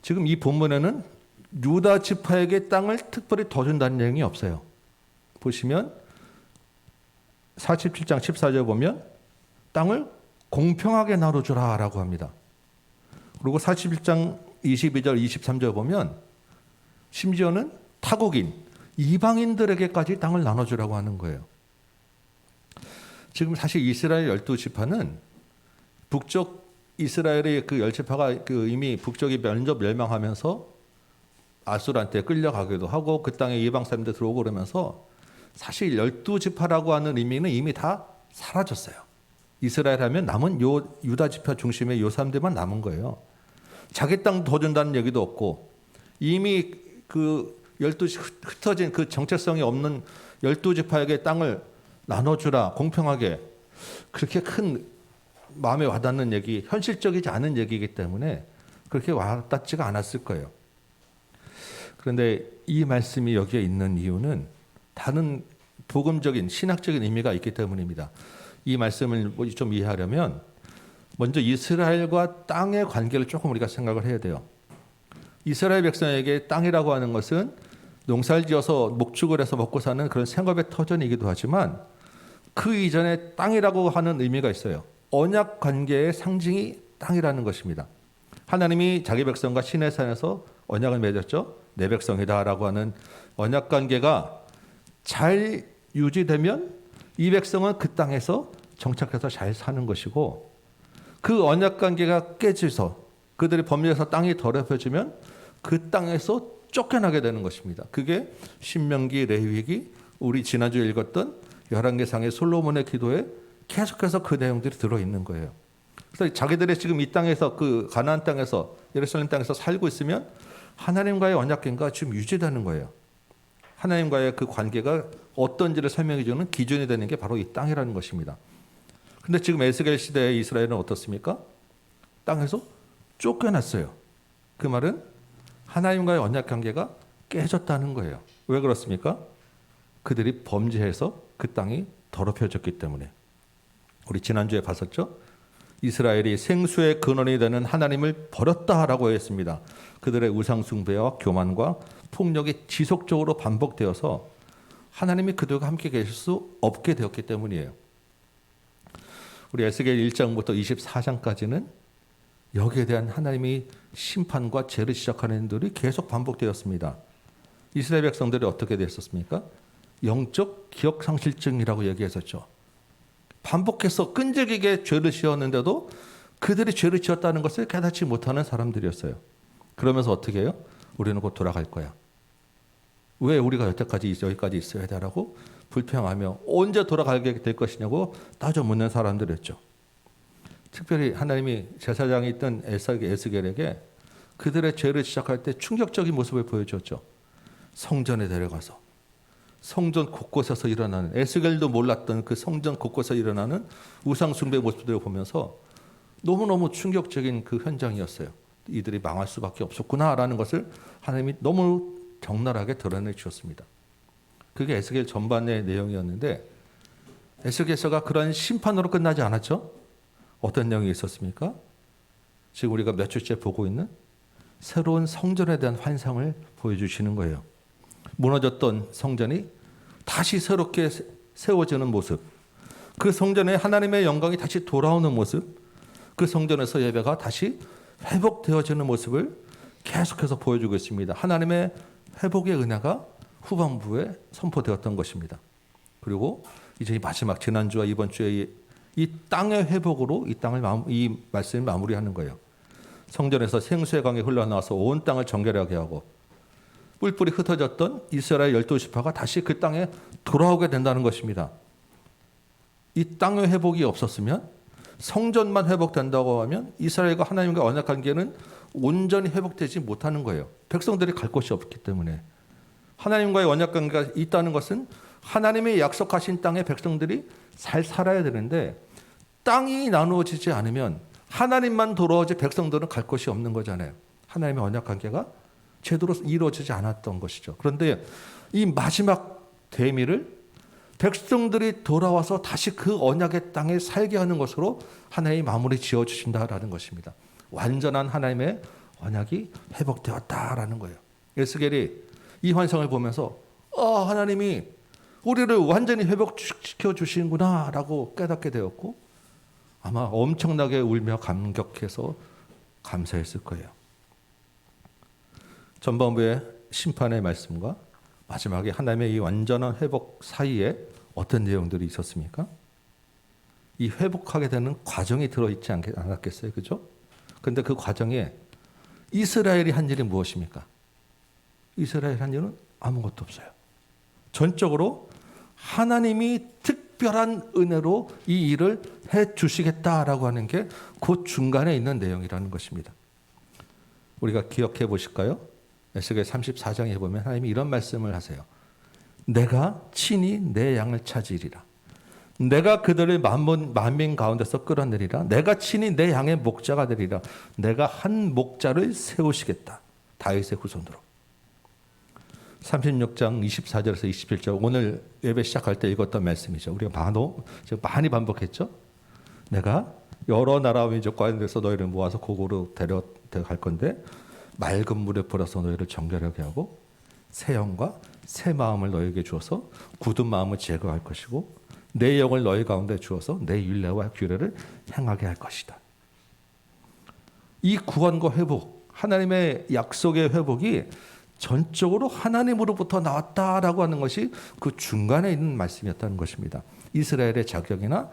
지금 이 본문에는 유다 지파에게 땅을 특별히 더 준다는 내용이 없어요. 보시면 47장 14절 보면 땅을 공평하게 나눠주라 라고 합니다. 그리고 41장 22절 23절 보면 심지어는 타국인 이방인들에게까지 땅을 나눠주라고 하는 거예요. 지금 사실 이스라엘 12지파는 북쪽 이스라엘의 그 10지파가 그 이미 북쪽이 멸망하면서 아수르한테 끌려가기도 하고 그 땅에 이방 사람들 들어오고 그러면서 사실 12지파라고 하는 의미는 이미 다 사라졌어요. 이스라엘 하면 남은 요 유다 지파 중심의 요 사람들만 남은 거예요. 자기 땅 더 준다는 얘기도 없고 이미 그 12지 흩어진 그 정체성이 없는 12지파에게 땅을 나눠주라 공평하게 그렇게 큰 마음에 와닿는 얘기, 현실적이지 않은 얘기이기 때문에 그렇게 와닿지가 않았을 거예요. 그런데 이 말씀이 여기에 있는 이유는 다른 복음적인 신학적인 의미가 있기 때문입니다. 이 말씀을 좀 이해하려면 먼저 이스라엘과 땅의 관계를 조금 우리가 생각을 해야 돼요. 이스라엘 백성에게 땅이라고 하는 것은 농사를 지어서 목축을 해서 먹고 사는 그런 생업의 터전이기도 하지만 그 이전에 땅이라고 하는 의미가 있어요. 언약 관계의 상징이 땅이라는 것입니다. 하나님이 자기 백성과 시내산에서 언약을 맺었죠. 내 백성이다라고 하는 언약 관계가 잘 유지되면 이 백성은 그 땅에서 정착해서 잘 사는 것이고 그 언약 관계가 깨져서 그들이 법률에서 땅이 더럽혀지면 그 땅에서 쫓겨나게 되는 것입니다. 그게 신명기, 레위기, 우리 지난주에 읽었던 열왕기상의 솔로몬의 기도에 계속해서 그 내용들이 들어있는 거예요. 그래서 자기들이 지금 이 땅에서 그 가나안 땅에서 예루살렘 땅에서 살고 있으면 하나님과의 언약궤가 지금 유지되는 거예요. 하나님과의 그 관계가 어떤지를 설명해 주는 기준이 되는 게 바로 이 땅이라는 것입니다. 근데 지금 에스겔 시대의 이스라엘은 어떻습니까? 땅에서 쫓겨났어요. 그 말은 하나님과의 언약 관계가 깨졌다는 거예요. 왜 그렇습니까? 그들이 범죄해서 그 땅이 더럽혀졌기 때문에. 우리 지난주에 봤었죠? 이스라엘이 생수의 근원이 되는 하나님을 버렸다라고 했습니다. 그들의 우상 숭배와 교만과 폭력이 지속적으로 반복되어서 하나님이 그들과 함께 계실 수 없게 되었기 때문이에요. 우리 에스겔 1장부터 24장까지는 여기에 대한 하나님이 심판과 죄를 시작하는 일들이 계속 반복되었습니다. 이스라엘 백성들이 어떻게 됐었습니까? 영적 기억상실증이라고 얘기했었죠. 반복해서 끈질기게 죄를 지었는데도 그들이 죄를 지었다는 것을 깨닫지 못하는 사람들이었어요. 그러면서 어떻게 해요? 우리는 곧 돌아갈 거야. 왜 우리가 여기까지 있어야 되라고 불평하며 언제 돌아가게 될 것이냐고 따져 묻는 사람들이었죠. 특별히 하나님이 제사장에 있던 에스겔에게 그들의 죄를 시작할 때 충격적인 모습을 보여주었죠. 성전에 데려가서 성전 곳곳에서 일어나는, 에스겔도 몰랐던 그 성전 곳곳에서 일어나는 우상 숭배 모습들을 보면서 너무너무 충격적인 그 현장이었어요. 이들이 망할 수밖에 없었구나라는 것을 하나님이 너무 적나라하게 드러내 주셨습니다. 그게 에스겔 전반의 내용이었는데 에스겔서가 그런 심판으로 끝나지 않았죠. 어떤 내용이 있었습니까? 지금 우리가 몇 주째 보고 있는 새로운 성전에 대한 환상을 보여주시는 거예요. 무너졌던 성전이 다시 새롭게 세워지는 모습, 그 성전에 하나님의 영광이 다시 돌아오는 모습, 그 성전에서 예배가 다시 회복되어지는 모습을 계속해서 보여주고 있습니다. 하나님의 회복의 은혜가 후반부에 선포되었던 것입니다. 그리고 이제 마지막 지난주와 이번 주에 이 땅의 회복으로 이 말씀을 마무리하는 거예요. 성전에서 생수의 강이 흘러나와서 온 땅을 정결하게 하고 뿔뿔이 흩어졌던 이스라엘 12지파가 다시 그 땅에 돌아오게 된다는 것입니다. 이 땅의 회복이 없었으면, 성전만 회복된다고 하면 이스라엘과 하나님과 언약 관계는 온전히 회복되지 못하는 거예요. 백성들이 갈 곳이 없기 때문에. 하나님과의 언약 관계가 있다는 것은 하나님의 약속하신 땅에 백성들이 잘 살아야 되는데, 땅이 나누어지지 않으면 하나님만 돌아오지 백성들은 갈 곳이 없는 거잖아요. 하나님의 언약 관계가 제대로 이루어지지 않았던 것이죠. 그런데 이 마지막 대미를 백성들이 돌아와서 다시 그 언약의 땅에 살게 하는 것으로 하나님이 마무리 지어주신다라는 것입니다. 완전한 하나님의 언약이 회복되었다라는 거예요. 에스겔이 이 환상을 보면서 하나님이 우리를 완전히 회복시켜 주시는구나 라고 깨닫게 되었고, 아마 엄청나게 울며 감격해서 감사했을 거예요. 전반부의 심판의 말씀과 마지막에 하나님의 이 완전한 회복 사이에 어떤 내용들이 있었습니까? 이 회복하게 되는 과정이 들어있지 않았겠어요? 그죠? 그런데 그 과정에 이스라엘이 한 일이 무엇입니까? 이스라엘이 한 일은 아무것도 없어요. 전적으로 하나님이 특별한 은혜로 이 일을 해 주시겠다라고 하는 게 그 중간에 있는 내용이라는 것입니다. 우리가 기억해 보실까요? 에스겔 34장에 보면 하나님이 이런 말씀을 하세요. 내가 친히 내 양을 찾으리라. 내가 그들을 만민 가운데서 끌어내리라. 내가 친히 내 양의 목자가 되리라. 내가 한 목자를 세우시겠다. 다윗의 후손으로. 36장 24절에서 27절, 오늘 예배 시작할 때 읽었던 말씀이죠. 우리가 많이 반복했죠. 내가 여러 나라 민족 가운데서 너희를 모아서 고고로 데려갈 건데 맑은 물에 불어서 너희를 정결하게 하고 새 영과 새 마음을 너희에게 주어서 굳은 마음을 제거할 것이고 내 영을 너희 가운데 주어서 내 율례와 규례를 행하게 할 것이다. 이 구원과 회복, 하나님의 약속의 회복이 전적으로 하나님으로부터 나왔다라고 하는 것이 그 중간에 있는 말씀이었다는 것입니다. 이스라엘의 자격이나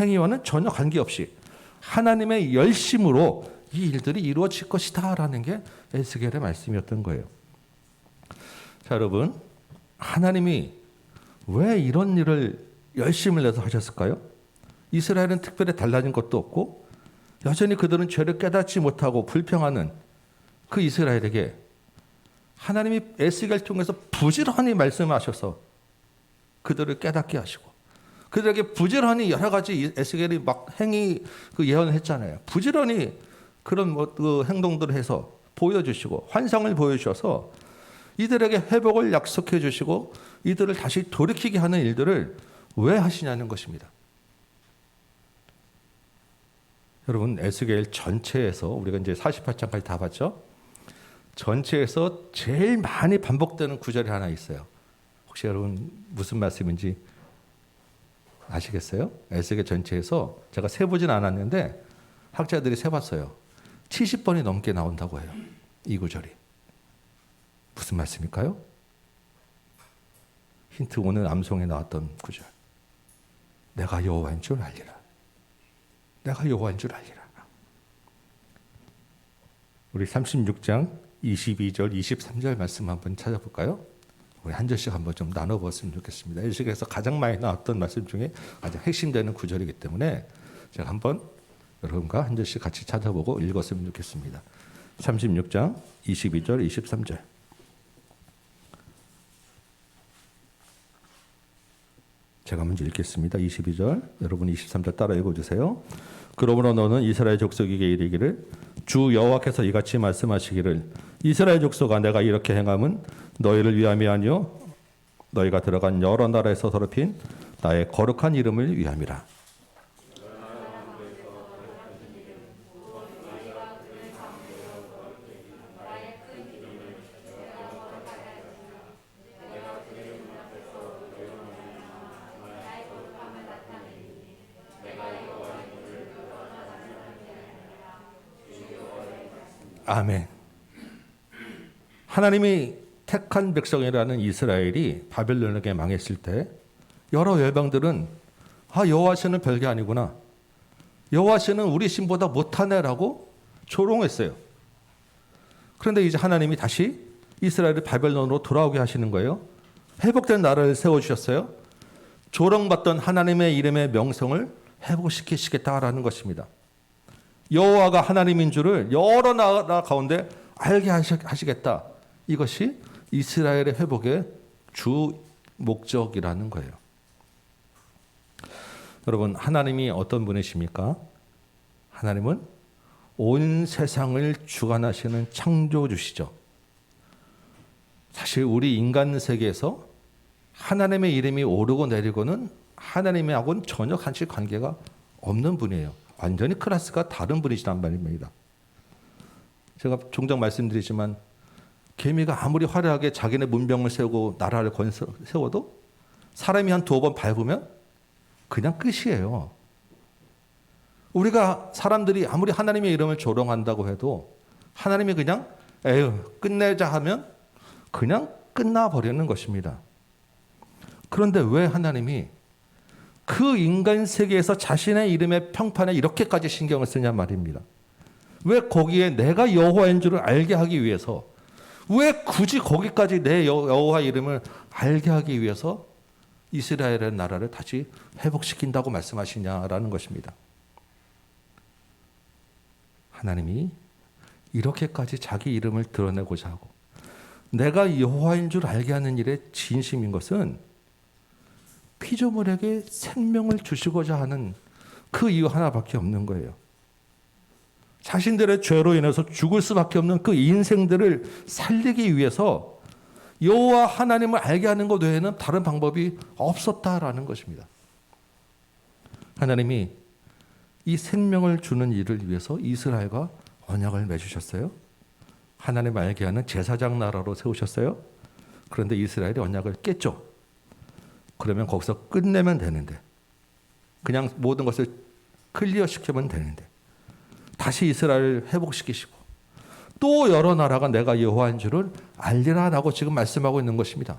행위와는 전혀 관계없이 하나님의 열심으로 이 일들이 이루어질 것이다 라는 게 에스겔의 말씀이었던 거예요. 자, 여러분, 하나님이 왜 이런 일을 열심을 내서 하셨을까요? 이스라엘은 특별히 달라진 것도 없고 여전히 그들은 죄를 깨닫지 못하고 불평하는 그 이스라엘에게 하나님이 에스겔을 통해서 부지런히 말씀하셔서 그들을 깨닫게 하시고 그들에게 부지런히 여러 가지 에스겔이 막 행위 그 예언을 했잖아요. 부지런히 그런 그 행동들을 해서 보여주시고 환상을 보여주셔서 이들에게 회복을 약속해 주시고 이들을 다시 돌이키게 하는 일들을 왜 하시냐는 것입니다. 여러분 에스겔 전체에서 우리가 이제 48장까지 다 봤죠? 전체에서 제일 많이 반복되는 구절이 하나 있어요. 혹시 여러분 무슨 말씀인지 아시겠어요? 에스겔 전체에서 제가 세보진 않았는데 학자들이 세봤어요. 70번이 넘게 나온다고 해요. 이 구절이. 무슨 말씀일까요? 힌트 오늘 암송에 나왔던 구절. 내가 여호와인 줄 알리라. 내가 여호와인 줄 알리라. 우리 36장 22절 23절 말씀 한번 찾아볼까요? 우리 한 절씩 한번 좀 나눠봤으면 좋겠습니다. 에스겔에서 가장 많이 나왔던 말씀 중에 가장 핵심되는 구절이기 때문에 제가 한번 여러분과 한 절씩 같이 찾아보고 읽었으면 좋겠습니다. 36장 22절 23절. 제가 먼저 읽겠습니다. 22절 여러분 23절 따라 읽어주세요. 그러므로 너는 이스라엘 족속에게 이르기를 주 여호와께서 이같이 말씀하시기를 이스라엘 족속아 내가 이렇게 행함은 너희를 위함이 아니요 너희가 들어간 여러 나라에서 더럽힌 나의 거룩한 이름을 위함이라. 아멘. 하나님이 택한 백성이라는 이스라엘이 바벨론에게 망했을 때 여러 열방들은 여호와시는 별게 아니구나. 여호와시는 우리 신보다 못하네라고 조롱했어요. 그런데 이제 하나님이 다시 이스라엘을 바벨론으로 돌아오게 하시는 거예요. 회복된 나라를 세워주셨어요. 조롱받던 하나님의 이름의 명성을 회복시키시겠다라는 것입니다. 여호와가 하나님인 줄을 여러 나라 가운데 알게 하시겠다. 이것이 이스라엘의 회복의 주 목적이라는 거예요. 여러분 하나님이 어떤 분이십니까? 하나님은 온 세상을 주관하시는 창조주시죠. 사실 우리 인간 세계에서 하나님의 이름이 오르고 내리고는 하나님하고는 전혀 간식 관계가 없는 분이에요. 완전히 클래스가 다른 분이시단 말입니다. 제가 종종 말씀드리지만 개미가 아무리 화려하게 자기네 문병을 세우고 나라를 세워도 사람이 한 2번 밟으면 그냥 끝이에요. 우리가 사람들이 아무리 하나님의 이름을 조롱한다고 해도 하나님이 그냥 끝내자 하면 그냥 끝나버리는 것입니다. 그런데 왜 하나님이 그 인간 세계에서 자신의 이름의 평판에 이렇게까지 신경을 쓰냐 말입니다. 왜 거기에 내가 여호와인 줄을 알게 하기 위해서 왜 굳이 거기까지 내 여호와 이름을 알게 하기 위해서 이스라엘의 나라를 다시 회복시킨다고 말씀하시냐라는 것입니다. 하나님이 이렇게까지 자기 이름을 드러내고자 하고 내가 여호와인 줄 알게 하는 일에 진심인 것은 피조물에게 생명을 주시고자 하는 그 이유 하나밖에 없는 거예요. 자신들의 죄로 인해서 죽을 수밖에 없는 그 인생들을 살리기 위해서 여호와 하나님을 알게 하는 것 외에는 다른 방법이 없었다라는 것입니다. 하나님이 이 생명을 주는 일을 위해서 이스라엘과 언약을 맺으셨어요. 하나님을 알게 하는 제사장 나라로 세우셨어요. 그런데 이스라엘이 언약을 깼죠. 그러면 거기서 끝내면 되는데 그냥 모든 것을 클리어시키면 되는데 다시 이스라엘을 회복시키시고 또 여러 나라가 내가 여호와인 줄을 알리라라고 지금 말씀하고 있는 것입니다.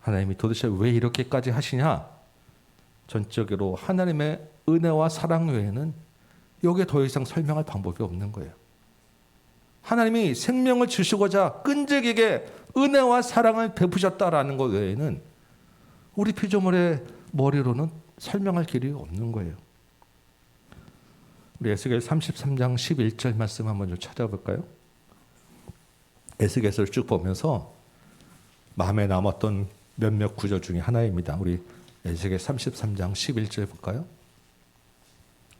하나님이 도대체 왜 이렇게까지 하시냐? 전적으로 하나님의 은혜와 사랑 외에는 여기에 더 이상 설명할 방법이 없는 거예요. 하나님이 생명을 주시고자 끈질기게 은혜와 사랑을 베푸셨다라는 것 외에는 우리 피조물의 머리로는 설명할 길이 없는 거예요. 우리 에스겔 33장 11절 말씀 한번 좀 찾아볼까요? 에스겔서를 쭉 보면서 마음에 남았던 몇몇 구절 중에 하나입니다. 우리 에스겔 33장 11절 볼까요?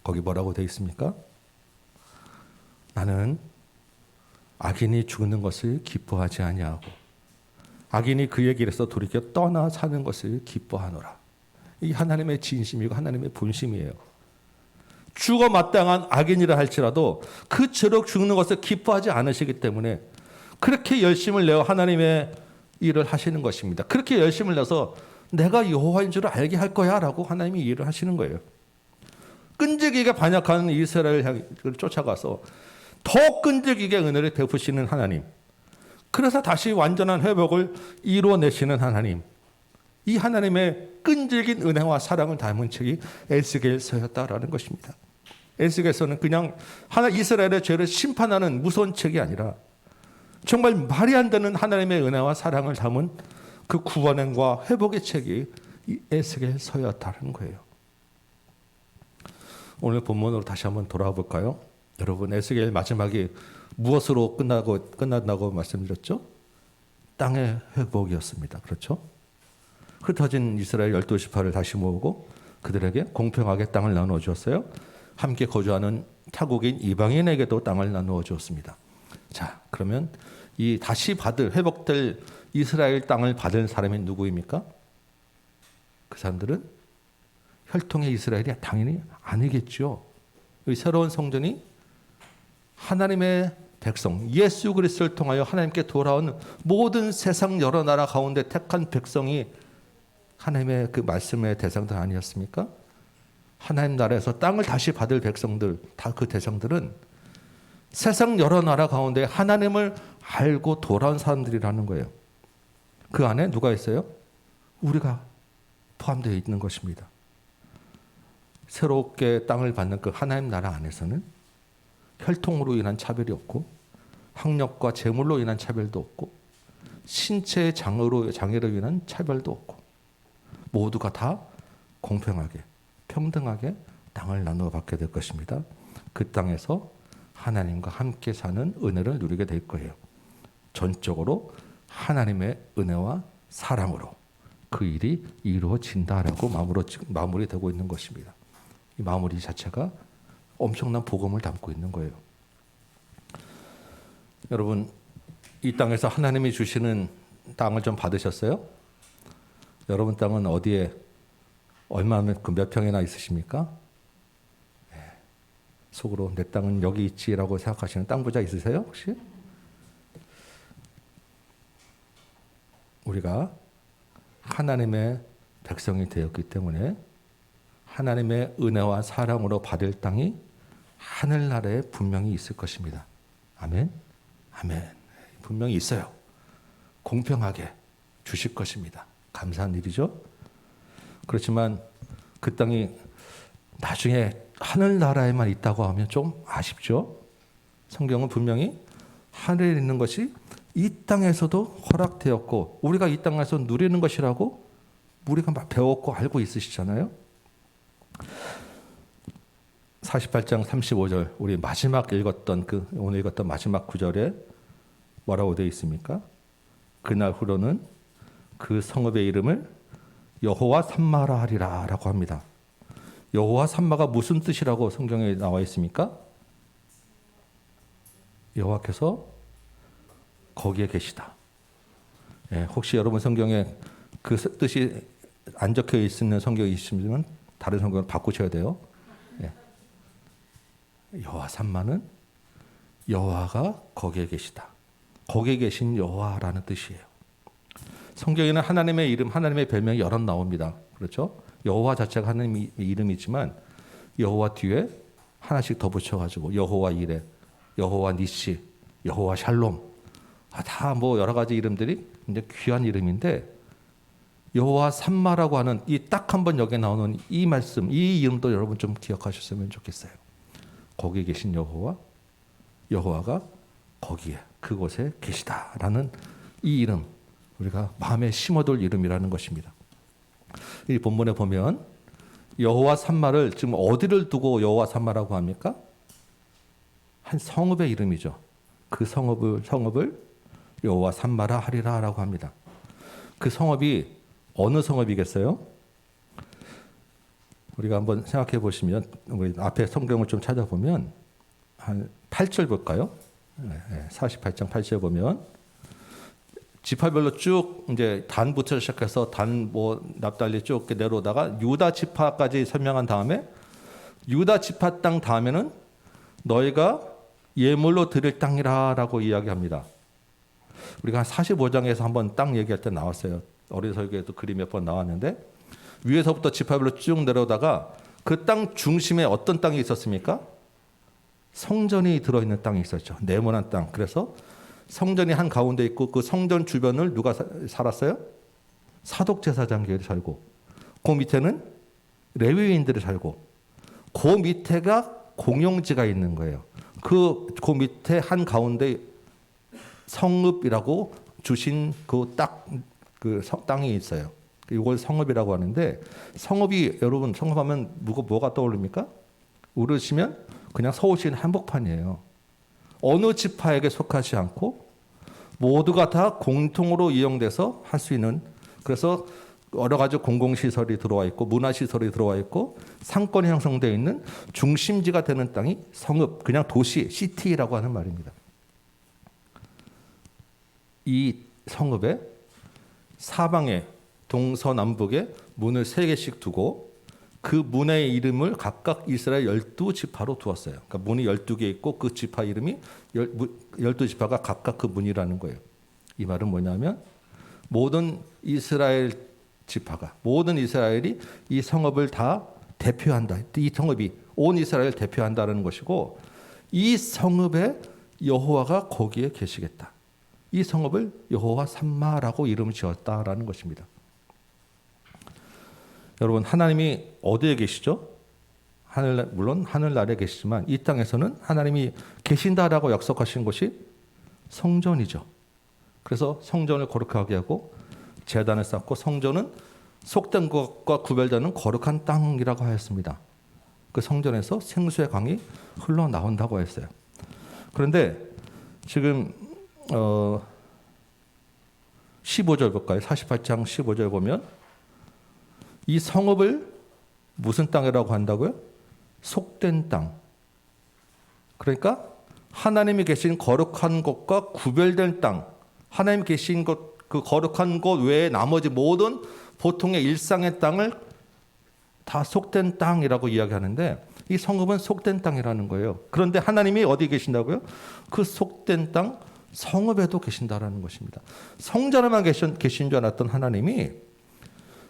거기 뭐라고 되어 있습니까? 나는 악인이 죽는 것을 기뻐하지 아니하고 악인이 그의 길에서 돌이켜 떠나 사는 것을 기뻐하노라. 이 하나님의 진심이고 하나님의 본심이에요. 죽어 마땅한 악인이라 할지라도 그처럼 죽는 것을 기뻐하지 않으시기 때문에 그렇게 열심을 내어 하나님의 일을 하시는 것입니다. 그렇게 열심을 내서 내가 여호와인 줄 알게 할 거야 라고 하나님이 일을 하시는 거예요. 끈질기게 반역하는 이스라엘을 쫓아가서 더 끈질기게 은혜를 베푸시는 하나님, 그래서 다시 완전한 회복을 이루어내시는 하나님, 이 하나님의 끈질긴 은혜와 사랑을 담은 책이 에스겔서였다라는 것입니다. 에스겔서는 그냥 이스라엘의 죄를 심판하는 무서운 책이 아니라 정말 말이 안 되는 하나님의 은혜와 사랑을 담은 그 구원과 회복의 책이 이 에스겔서였다는 거예요. 오늘 본문으로 다시 한번 돌아와 볼까요? 여러분, 에스겔 마지막이 무엇으로 끝난다고 말씀드렸죠? 땅의 회복이었습니다. 그렇죠? 흩어진 이스라엘 12지파를 다시 모으고 그들에게 공평하게 땅을 나누어 주었어요. 함께 거주하는 타국인 이방인에게도 땅을 나누어 주었습니다. 자, 그러면 이 다시 회복될 이스라엘 땅을 받은 사람이 누구입니까? 그 사람들은 혈통의 이스라엘이 당연히 아니겠죠. 이 새로운 성전이 하나님의 백성, 예수 그리스도를 통하여 하나님께 돌아온 모든 세상 여러 나라 가운데 택한 백성이 하나님의 그 말씀의 대상들 아니었습니까? 하나님 나라에서 땅을 다시 받을 백성들, 다 그 대상들은 세상 여러 나라 가운데 하나님을 알고 돌아온 사람들이라는 거예요. 그 안에 누가 있어요? 우리가 포함되어 있는 것입니다. 새롭게 땅을 받는 그 하나님 나라 안에서는 혈통으로 인한 차별이 없고 학력과 재물로 인한 차별도 없고 신체의 장애로 인한 차별도 없고 모두가 다 공평하게 평등하게 땅을 나누어 받게 될 것입니다. 그 땅에서 하나님과 함께 사는 은혜를 누리게 될 거예요. 전적으로 하나님의 은혜와 사랑으로 그 일이 이루어진다라고 마무리되고 있는 것입니다. 이 마무리 자체가 엄청난 복음을 담고 있는 거예요. 여러분, 이 땅에서 하나님이 주시는 땅을 좀 받으셨어요? 여러분 땅은 어디에 얼마만큼 몇 평이나 있으십니까? 네. 속으로 내 땅은 여기 있지라고 생각하시는 땅 부자 있으세요? 혹시? 우리가 하나님의 백성이 되었기 때문에 하나님의 은혜와 사랑으로 받을 땅이 하늘나라에 분명히 있을 것입니다. 아멘? 아멘. 분명히 있어요. 공평하게 주실 것입니다. 감사한 일이죠. 그렇지만 그 땅이 나중에 하늘나라에만 있다고 하면 좀 아쉽죠. 성경은 분명히 하늘에 있는 것이 이 땅에서도 허락되었고 우리가 이 땅에서 누리는 것이라고 우리가 막 배웠고 알고 있으시잖아요. 48장 35절 우리 마지막 읽었던 오늘 읽었던 마지막 구절에 뭐라고 되어 있습니까? 그날 후로는 그 성읍의 이름을 여호와 삼마라 하리라 라고 합니다. 여호와 삼마가 무슨 뜻이라고 성경에 나와 있습니까? 여호와께서 거기에 계시다. 예, 혹시 여러분 성경에 그 뜻이 안 적혀 있는 성경이 있으면 다른 성경을 바꾸셔야 돼요. 예. 여호와 삼마는 여호와가 거기에 계시다. 거기에 계신 여호와라는 뜻이에요. 성경에는 하나님의 이름, 하나님의 별명이 여러 나옵니다. 그렇죠? 여호와 자체가 하나님의 이름이지만 여호와 뒤에 하나씩 더 붙여가지고 여호와 이레, 여호와 니시, 여호와 샬롬 다 뭐 여러 가지 이름들이 이제 귀한 이름인데 여호와 삼마라고 하는 이 딱 한 번 여기에 나오는 이 말씀, 이 이름도 여러분 좀 기억하셨으면 좋겠어요. 거기에 계신 여호와가 거기에 그곳에 계시다라는 이 이름 우리가 마음에 심어둘 이름이라는 것입니다. 이 본문에 보면 여호와 삼마를 지금 어디를 두고 여호와 삼마라고 합니까? 한 성읍의 이름이죠. 그 성읍을 여호와 삼마라 하리라라고 합니다. 그 성읍이 어느 성읍이겠어요? 우리가 한번 생각해 보시면 우리 앞에 성경을 좀 찾아보면 한 8절 볼까요? 48장 8절 보면 지파별로 쭉 이제 단부터 시작해서 단 뭐 납달리 쭉 내려오다가 유다 지파까지 설명한 다음에 유다 지파 땅 다음에는 너희가 예물로 드릴 땅이라라고 이야기합니다. 우리가 한 45장에서 한번 땅 얘기할 때 나왔어요. 어린 설교에도 그림 몇 번 나왔는데 위에서부터 지파별로 쭉 내려오다가 그 땅 중심에 어떤 땅이 있었습니까? 성전이 들어있는 땅이 있었죠. 네모난 땅. 그래서 성전이 한 가운데 있고 그 성전 주변을 누가 살았어요? 사독제사장들이 살고 그 밑에는 레위인들이 살고 그 밑에가 공용지가 있는 거예요. 그 밑에 한 가운데 성읍이라고 주신 그 땅이 있어요. 이걸 성읍이라고 하는데 성읍이 여러분 성읍하면 뭐가 떠오릅니까? 울으시면 그냥 서울시는 한복판이에요. 어느 지파에게 속하지 않고 모두가 다 공통으로 이용돼서 할 수 있는 그래서 여러 가지 공공시설이 들어와 있고 문화시설이 들어와 있고 상권이 형성되어 있는 중심지가 되는 땅이 성읍, 그냥 도시, 시티라고 하는 말입니다. 이 성읍에 사방에 동서남북에 문을 3개씩 두고 그 문의 이름을 각각 이스라엘 12지파로 두었어요. 그러니까 문이 12개 있고 그 지파 이름이 12지파가 각각 그 문이라는 거예요. 이 말은 뭐냐면 모든 이스라엘 지파가 모든 이스라엘이 이 성읍을 다 대표한다. 이 성읍이 온 이스라엘을 대표한다는 것이고 이 성읍에 여호와가 거기에 계시겠다. 이 성읍을 여호와 삼마라고 이름을 지었다라는 것입니다. 여러분 하나님이 어디에 계시죠? 물론 하늘나라에 계시지만 이 땅에서는 하나님이 계신다라고 약속하신 곳이 성전이죠. 그래서 성전을 거룩하게 하고 제단을 쌓고 성전은 속된 것과 구별되는 거룩한 땅이라고 하였습니다. 그 성전에서 생수의 강이 흘러나온다고 했어요. 그런데 지금 15절 볼까요? 48장 15절 보면 이 성읍을 무슨 땅이라고 한다고요? 속된 땅. 그러니까 하나님이 계신 거룩한 곳과 구별된 땅. 하나님 계신 곳, 그 거룩한 곳 외에 나머지 모든 보통의 일상의 땅을 다 속된 땅이라고 이야기하는데 이 성읍은 속된 땅이라는 거예요. 그런데 하나님이 어디 계신다고요? 그 속된 땅 성읍에도 계신다라는 것입니다. 성전에만 계신 줄 알았던 하나님이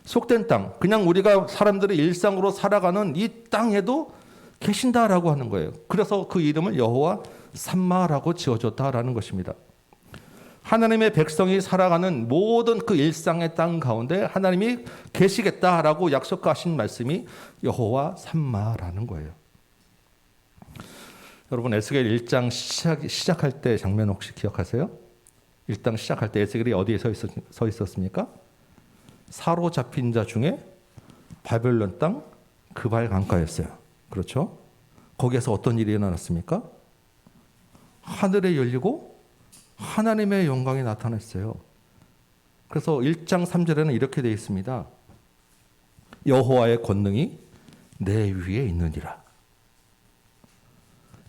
속된 땅, 그냥 우리가 사람들이 일상으로 살아가는 이 땅에도 계신다라고 하는 거예요. 그래서 그 이름을 여호와 삼마라고 지어줬다라는 것입니다. 하나님의 백성이 살아가는 모든 그 일상의 땅 가운데 하나님이 계시겠다라고 약속하신 말씀이 여호와 삼마라는 거예요. 여러분 에스겔 1장 시작할 때 장면 혹시 기억하세요? 1장 시작할 때 에스겔이 어디에 서 있었습니까? 사로잡힌 자 중에 바벨론 땅 그발 강가였어요. 그렇죠? 거기에서 어떤 일이 일어났습니까? 하늘이 열리고 하나님의 영광이 나타났어요. 그래서 1장 3절에는 이렇게 되어 있습니다. 여호와의 권능이 내 위에 있느니라.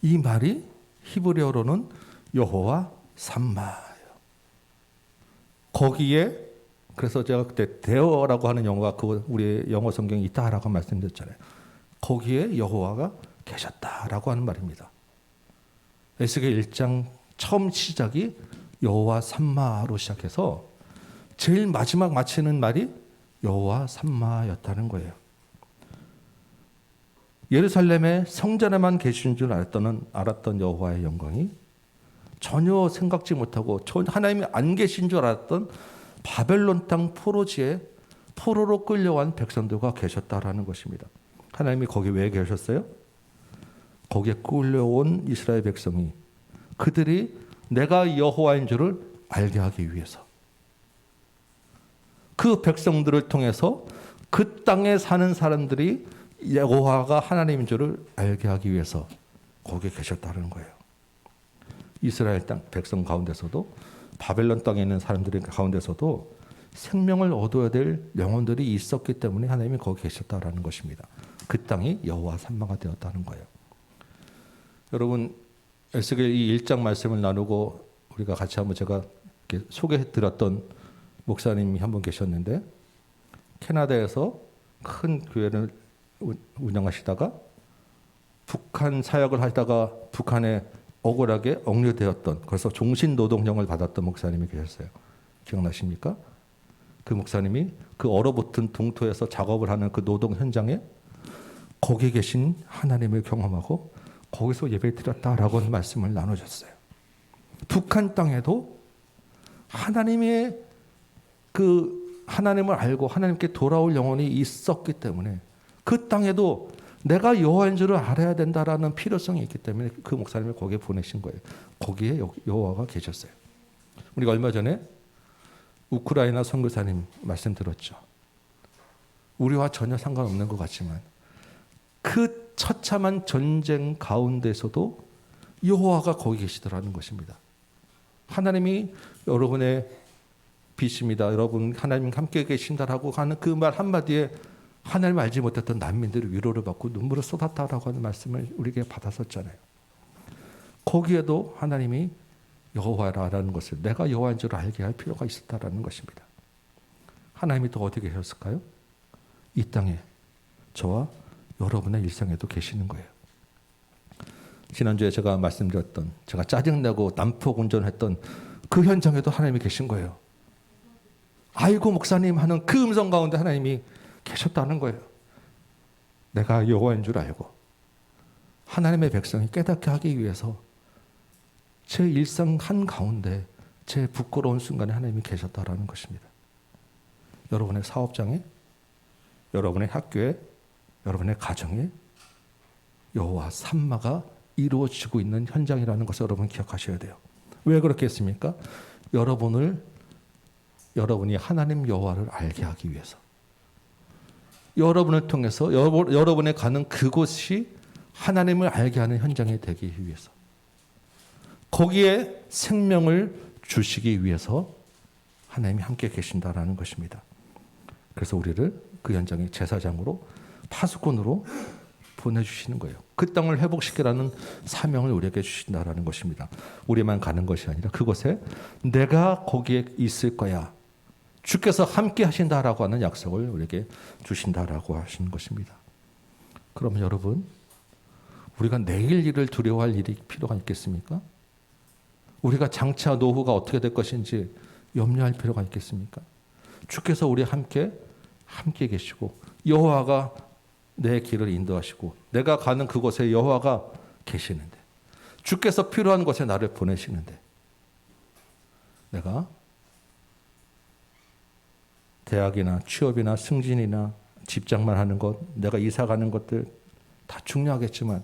이 말이 히브리어로는 여호와 삼마예요. 거기에 그래서 제가 그때 데어라고 하는 영어가 우리 영어 성경에 있다라고 말씀드렸잖아요. 거기에 여호와가 계셨다라고 하는 말입니다. 에스겔 1장 처음 시작이 여호와 삼마로 시작해서 제일 마지막 마치는 말이 여호와 삼마였다는 거예요. 예루살렘의 성전에만 계신 줄 알았던 여호와의 영광이 전혀 생각지 못하고 하나님이 안 계신 줄 알았던 바벨론 땅 포로지에 포로로 끌려간 백성들과 계셨다라는 것입니다. 하나님이 거기 왜 계셨어요? 거기에 끌려온 이스라엘 백성이 그들이 내가 여호와인 줄을 알게 하기 위해서 그 백성들을 통해서 그 땅에 사는 사람들이 여호와가 하나님인 줄을 알게 하기 위해서 거기에 계셨다는 거예요. 이스라엘 땅 백성 가운데서도 바벨론 땅에 있는 사람들 가운데서도 생명을 얻어야 될 영혼들이 있었기 때문에 하나님이 거기 계셨다라는 것입니다. 그 땅이 여호와 산마가 되었다는 거예요. 여러분 에스겔 이 1장 말씀을 나누고 우리가 같이 한번 제가 소개해드렸던 목사님이 한 분 계셨는데 캐나다에서 큰 교회를 운영하시다가 북한 사역을 하다가 북한에 억울하게 억류되었던 그래서 종신노동령을 받았던 목사님이 계셨어요. 기억나십니까? 그 목사님이 그 얼어붙은 동토에서 작업을 하는 그 노동 현장에 거기 계신 하나님을 경험하고 거기서 예배드렸다라고 하는 말씀을 나누셨어요. 북한 땅에도 하나님의 그 하나님을 알고 하나님께 돌아올 영혼이 있었기 때문에 그 땅에도 내가 여호와인 줄을 알아야 된다라는 필요성이 있기 때문에 그 목사님을 거기에 보내신 거예요. 거기에 여호와가 계셨어요. 우리가 얼마 전에 우크라이나 선교사님 말씀 들었죠. 우리와 전혀 상관없는 것 같지만 그 처참한 전쟁 가운데서도 여호와가 거기 계시더라는 것입니다. 하나님이 여러분의 빛입니다. 여러분 하나님 함께 계신다라고 하는 그 말 한마디에 하나님 알지 못했던 난민들이 위로를 받고 눈물을 쏟았다라고 하는 말씀을 우리에게 받았었잖아요. 거기에도 하나님이 여호와라는 것을 내가 여호와인 줄 알게 할 필요가 있었다라는 것입니다. 하나님이 또 어디 계셨을까요? 이 땅에 저와 여러분의 일상에도 계시는 거예요. 지난주에 제가 말씀드렸던 제가 짜증내고 난폭 운전했던 그 현장에도 하나님이 계신 거예요. 아이고 목사님 하는 그 음성 가운데 하나님이 계셨다는 거예요. 내가 여호와인 줄 알고 하나님의 백성이 깨닫게 하기 위해서 제 일상 한가운데 제 부끄러운 순간에 하나님이 계셨다라는 것입니다. 여러분의 사업장에, 여러분의 학교에, 여러분의 가정에 여호와 산마가 이루어지고 있는 현장이라는 것을 여러분 기억하셔야 돼요. 왜 그렇게 했습니까? 여러분이 하나님 여호와를 알게 하기 위해서 여러분을 통해서 여러분의 가는 그곳이 하나님을 알게 하는 현장이 되기 위해서 거기에 생명을 주시기 위해서 하나님이 함께 계신다라는 것입니다. 그래서 우리를 그 현장의 제사장으로 파수꾼으로 보내주시는 거예요. 그 땅을 회복시키라는 사명을 우리에게 주신다라는 것입니다. 우리만 가는 것이 아니라 그곳에 내가 거기에 있을 거야. 주께서 함께 하신다라고 하는 약속을 우리에게 주신다라고 하시는 것입니다. 그러면 여러분, 우리가 내일 일을 두려워할 일이 필요가 있겠습니까? 우리가 장차 노후가 어떻게 될 것인지 염려할 필요가 있겠습니까? 주께서 우리 함께 계시고 여호와가 내 길을 인도하시고 내가 가는 그곳에 여호와가 계시는데 주께서 필요한 곳에 나를 보내시는데 내가 대학이나 취업이나 승진이나 직장만 하는 것, 내가 이사 가는 것들 다 중요하겠지만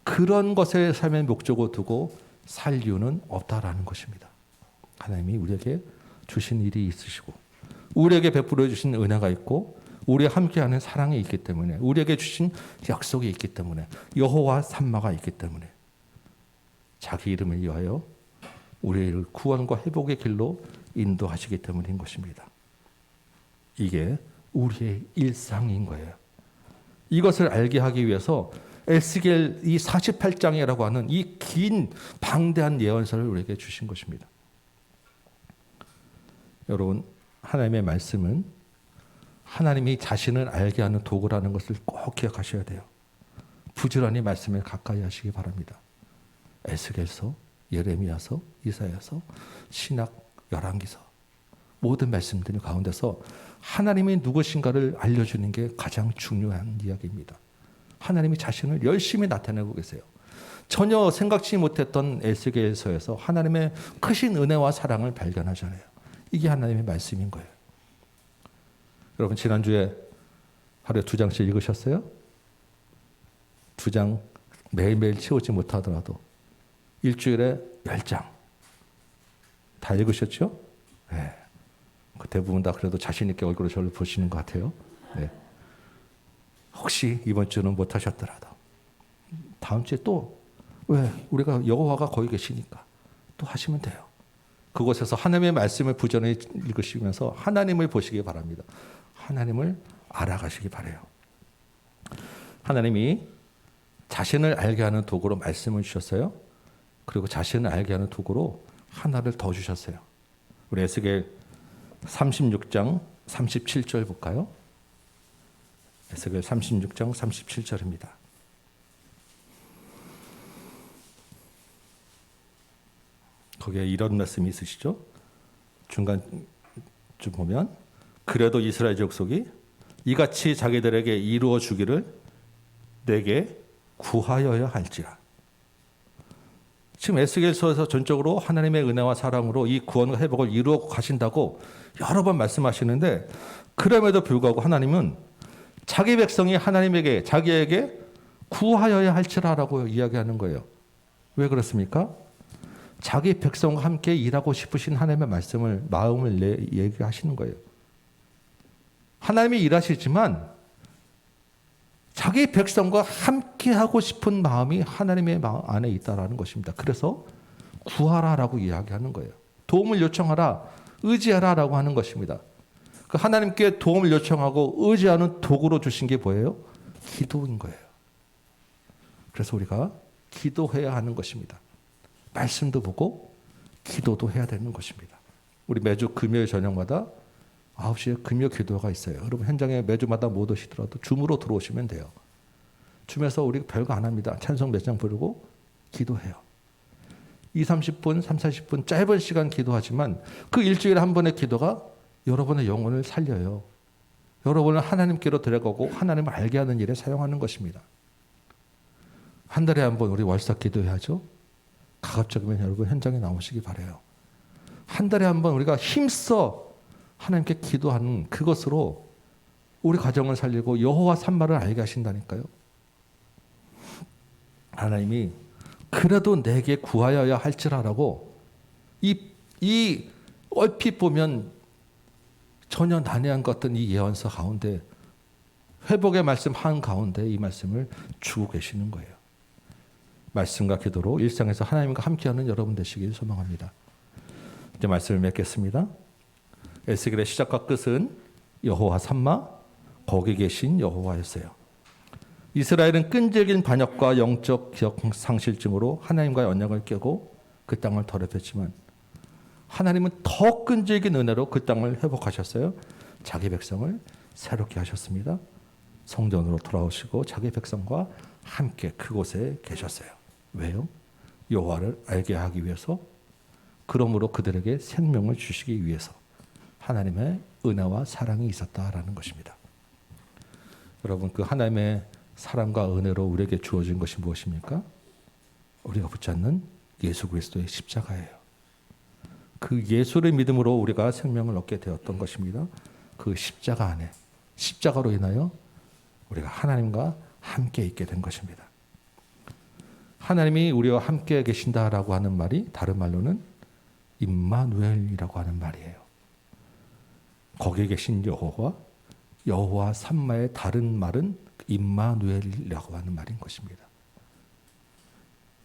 그런 것에 삶의 목적을 두고 살 이유는 없다라는 것입니다. 하나님이 우리에게 주신 일이 있으시고 우리에게 베풀어 주신 은혜가 있고 우리 함께하는 사랑이 있기 때문에 우리에게 주신 약속이 있기 때문에 여호와 산마가 있기 때문에 자기 이름을 위하여 우리를 구원과 회복의 길로 인도하시기 때문인 것입니다. 이게 우리의 일상인 거예요. 이것을 알게 하기 위해서 에스겔 이 48장이라고 하는 이 긴 방대한 예언서를 우리에게 주신 것입니다. 여러분, 하나님의 말씀은 하나님이 자신을 알게 하는 도구라는 것을 꼭 기억하셔야 돼요. 부지런히 말씀을 가까이 하시기 바랍니다. 에스겔서, 예레미야서, 이사야서, 신약, 열왕기서 모든 말씀들 가운데서 하나님이 누구신가를 알려주는 게 가장 중요한 이야기입니다. 하나님이 자신을 열심히 나타내고 계세요. 전혀 생각지 못했던 에스겔서에서 하나님의 크신 은혜와 사랑을 발견하잖아요. 이게 하나님의 말씀인 거예요. 여러분 지난주에 하루에 2장씩 읽으셨어요? 2장 매일매일 채우지 못하더라도 일주일에 10장 다 읽으셨죠? 네. 그 대부분 다 그래도 자신 있게 얼굴을 저를 보시는 것 같아요. 네. 혹시 이번 주는 못하셨더라도 다음 주에 또 왜? 우리가 여호와가 거기 계시니까 하시면 돼요. 그곳에서 하나님의 말씀을 부전히 읽으시면서 하나님을 보시기 바랍니다. 하나님을 알아가시기 바라요. 하나님이 자신을 알게 하는 도구로 말씀을 주셨어요. 그리고 자신을 알게 하는 도구로 하나를 더 주셨어요. 우리 에스겔 36장 37절 볼까요? 에스겔 36장 37절입니다. 거기에 이런 말씀이 있으시죠? 중간 좀 보면 그래도 이스라엘 족속이 이같이 자기들에게 이루어 주기를 내게 구하여야 할지라. 지금 에스겔서에서 전적으로 하나님의 은혜와 사랑으로 이 구원과 회복을 이루어 가신다고 여러 번 말씀하시는데, 그럼에도 불구하고 하나님은 자기 백성이 하나님에게 자기에게 구하여야 할지라라고 이야기하는 거예요. 왜 그렇습니까? 자기 백성과 함께 일하고 싶으신 하나님의 말씀을 마음을 얘기하시는 거예요. 하나님이 일하시지만 자기 백성과 함께 하고 싶은 마음이 하나님의 마음 안에 있다라는 것입니다. 그래서 구하라라고 이야기하는 거예요. 도움을 요청하라, 의지하라라고 하는 것입니다. 그 하나님께 도움을 요청하고 의지하는 도구로 주신 게 뭐예요? 기도인 거예요. 그래서 우리가 기도해야 하는 것입니다. 말씀도 보고 기도도 해야 되는 것입니다. 우리 매주 금요일 저녁마다 9시에 금요 기도가 있어요. 여러분 현장에 매주마다 못 오시더라도 줌으로 들어오시면 돼요. 줌에서 우리 별거 안 합니다. 찬송 몇 장 부르고 기도해요. 20-30분, 30-40분 짧은 시간 기도하지만 그 일주일에 한 번의 기도가 여러분의 영혼을 살려요. 여러분을 하나님께로 데려가고 하나님을 알게 하는 일에 사용하는 것입니다. 한 달에 한 번 우리 월삭 기도해야죠. 가급적이면 여러분 현장에 나오시기 바라요. 한 달에 한 번 우리가 힘써 하나님께 기도하는 그것으로 우리 가정을 살리고 여호와 산마를 알게 하신다니까요. 하나님이 그래도 내게 구하여야 할지라라고 이 얼핏 보면 전혀 난해한 것 같은 이 예언서 가운데 회복의 말씀 한 가운데 이 말씀을 주고 계시는 거예요. 말씀과 기도로 일상에서 하나님과 함께하는 여러분 되시길 소망합니다. 이제 말씀을 맺겠습니다. 에스겔의 시작과 끝은 여호와 삼마, 거기 계신 여호와였어요. 이스라엘은 끈질긴 반역과 영적 기억 상실증으로 하나님과의 언약을 깨고 그 땅을 더럽혔지만 하나님은 더 끈질긴 은혜로 그 땅을 회복하셨어요. 자기 백성을 새롭게 하셨습니다. 성전으로 돌아오시고 자기 백성과 함께 그곳에 계셨어요. 왜요? 여호와를 알게 하기 위해서, 그러므로 그들에게 생명을 주시기 위해서 하나님의 은혜와 사랑이 있었다라는 것입니다. 여러분, 그 하나님의 사랑과 은혜로 우리에게 주어진 것이 무엇입니까? 우리가 붙잡는 예수 그리스도의 십자가예요. 그 예수를 믿음으로 우리가 생명을 얻게 되었던 것입니다. 그 십자가 안에, 십자가로 인하여 우리가 하나님과 함께 있게 된 것입니다. 하나님이 우리와 함께 계신다라고 하는 말이 다른 말로는 임마누엘이라고 하는 말이에요. 거기에 계신 여호와 삼마의 다른 말은 임마누엘이라고 하는 말인 것입니다.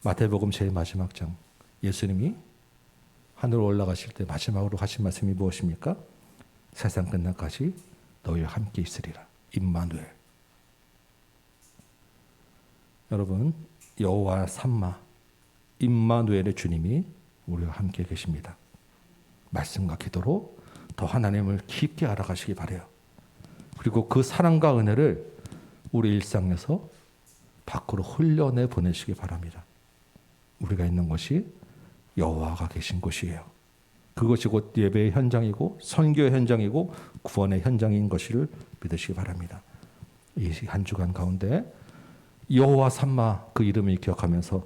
마태복음 제일 마지막 장, 예수님이 하늘로 올라가실 때 마지막으로 하신 말씀이 무엇입니까? 세상 끝날까지 너희와 함께 있으리라. 임마누엘. 여러분, 여호와 삼마, 임마누엘의 주님이 우리와 함께 계십니다. 말씀과 기도로 더 하나님을 깊게 알아가시기 바라요. 그리고 그 사랑과 은혜를 우리 일상에서 밖으로 흘려내 보내시기 바랍니다. 우리가 있는 곳이 여호와가 계신 곳이에요. 그것이 곧 예배의 현장이고 선교의 현장이고 구원의 현장인 것을 믿으시기 바랍니다. 이 한 주간 가운데 여호와 삼마 그 이름을 기억하면서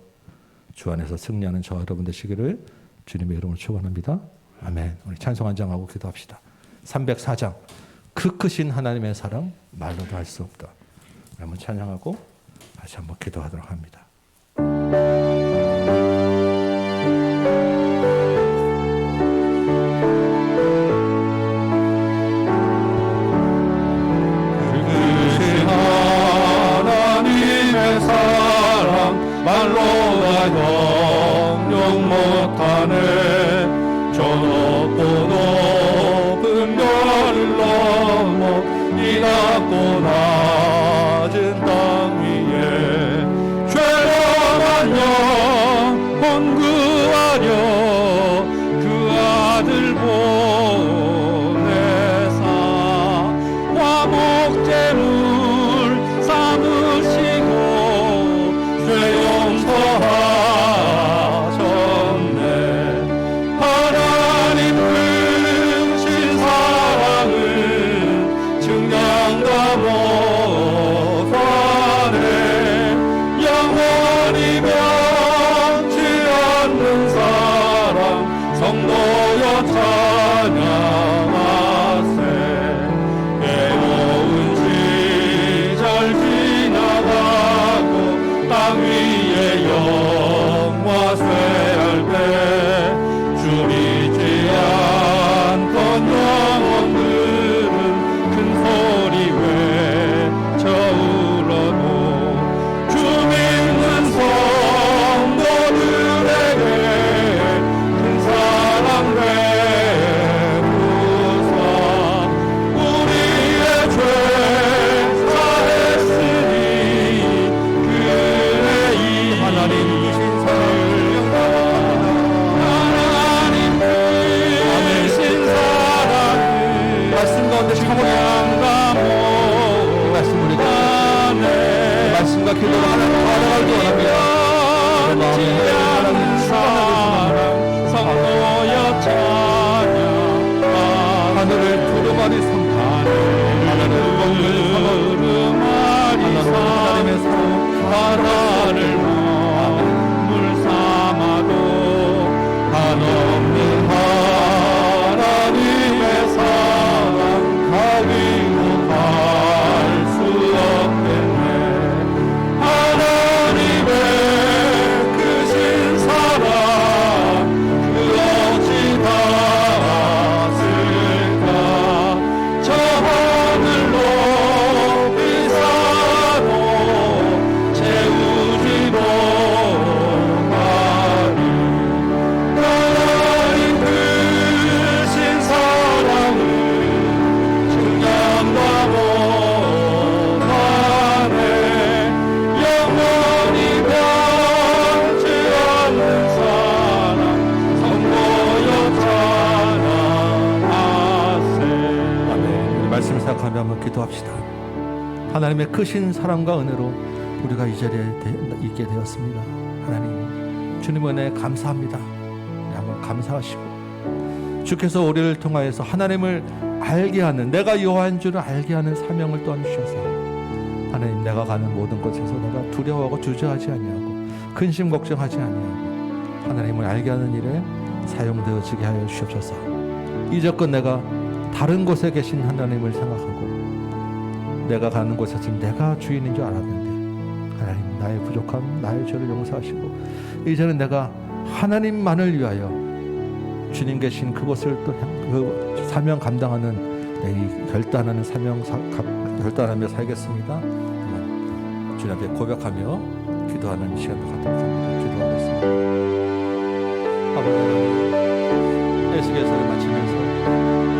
주 안에서 승리하는 저와 여러분 되시기를 주님의 이름으로 축원합니다. 아멘. 우리 찬송 한 장하고 기도합시다. 304장 그 크신 하나님의 사랑 말로도 할 수 없다. 한번 찬양하고 다시 한번 기도하도록 합니다. 크신 하나님의 사랑 말로 다 형용 못하네. 성도여 찬양하세. 외로운 시절 지나가고 땅 위에 영화 쇠할 때 주 믿지 않던 영혼들은 큰 소리 외쳐 울어도 주 믿는 성도들에게 큰 사랑 베푸사 우리의 죄 사했으니 그의 이 하나님 주신 말씀 가운데 참으로 이 말씀 우리가 이 말씀과 기도로 하나님 받아가기 원합니다. 하나님 사랑 성도여 찬양 하늘을 두루마리 삼고 하늘을 두루마리 하나님의 사랑 바다를 물 삼아도 한없는 하나님의 사랑 가위로 갈 수 없겠네. 하나님의 크신 사랑 그 어찌 닿았을까. 저 하늘 높이 사도 채우지 못하리. 하나님 크신 사랑을 증명과 못하네. 영원히 변치 않는 사랑 성도여 찬양하세. 아멘. 우리 말씀을 생각하며 한번 기도합시다. 하나님의 크신 사랑과 은혜로 우리가 이 자리에 있게 되었습니다. 하나님 주님 은혜 감사합니다. 우리 한번 감사하시고 주께서 우리를 통하여서 하나님을 알게 하는 내가 여호와인 줄을 알게 하는 사명을 또한 주셔서 하나님 내가 가는 모든 곳에서 내가 두려워하고 주저하지 아니하고 근심 걱정하지 아니하고 하나님을 알게 하는 일에 사용되어지게 하여 주옵소서. 이제껏 내가 다른 곳에 계신 하나님을 생각하고 내가 가는 곳에서 내가 주인인 줄 알았는데 하나님 나의 부족함 나의 죄를 용서하시고 이제는 내가 하나님만을 위하여 주님 계신 그곳을 또 그 사명 감당하는 이 결단하는 결단하며 살겠습니다. 주님 앞에 고백하며 기도하는 시간을 갖도록 합니다. 기도하겠습니다. 아버지 하나님 에스겔서를 마치면서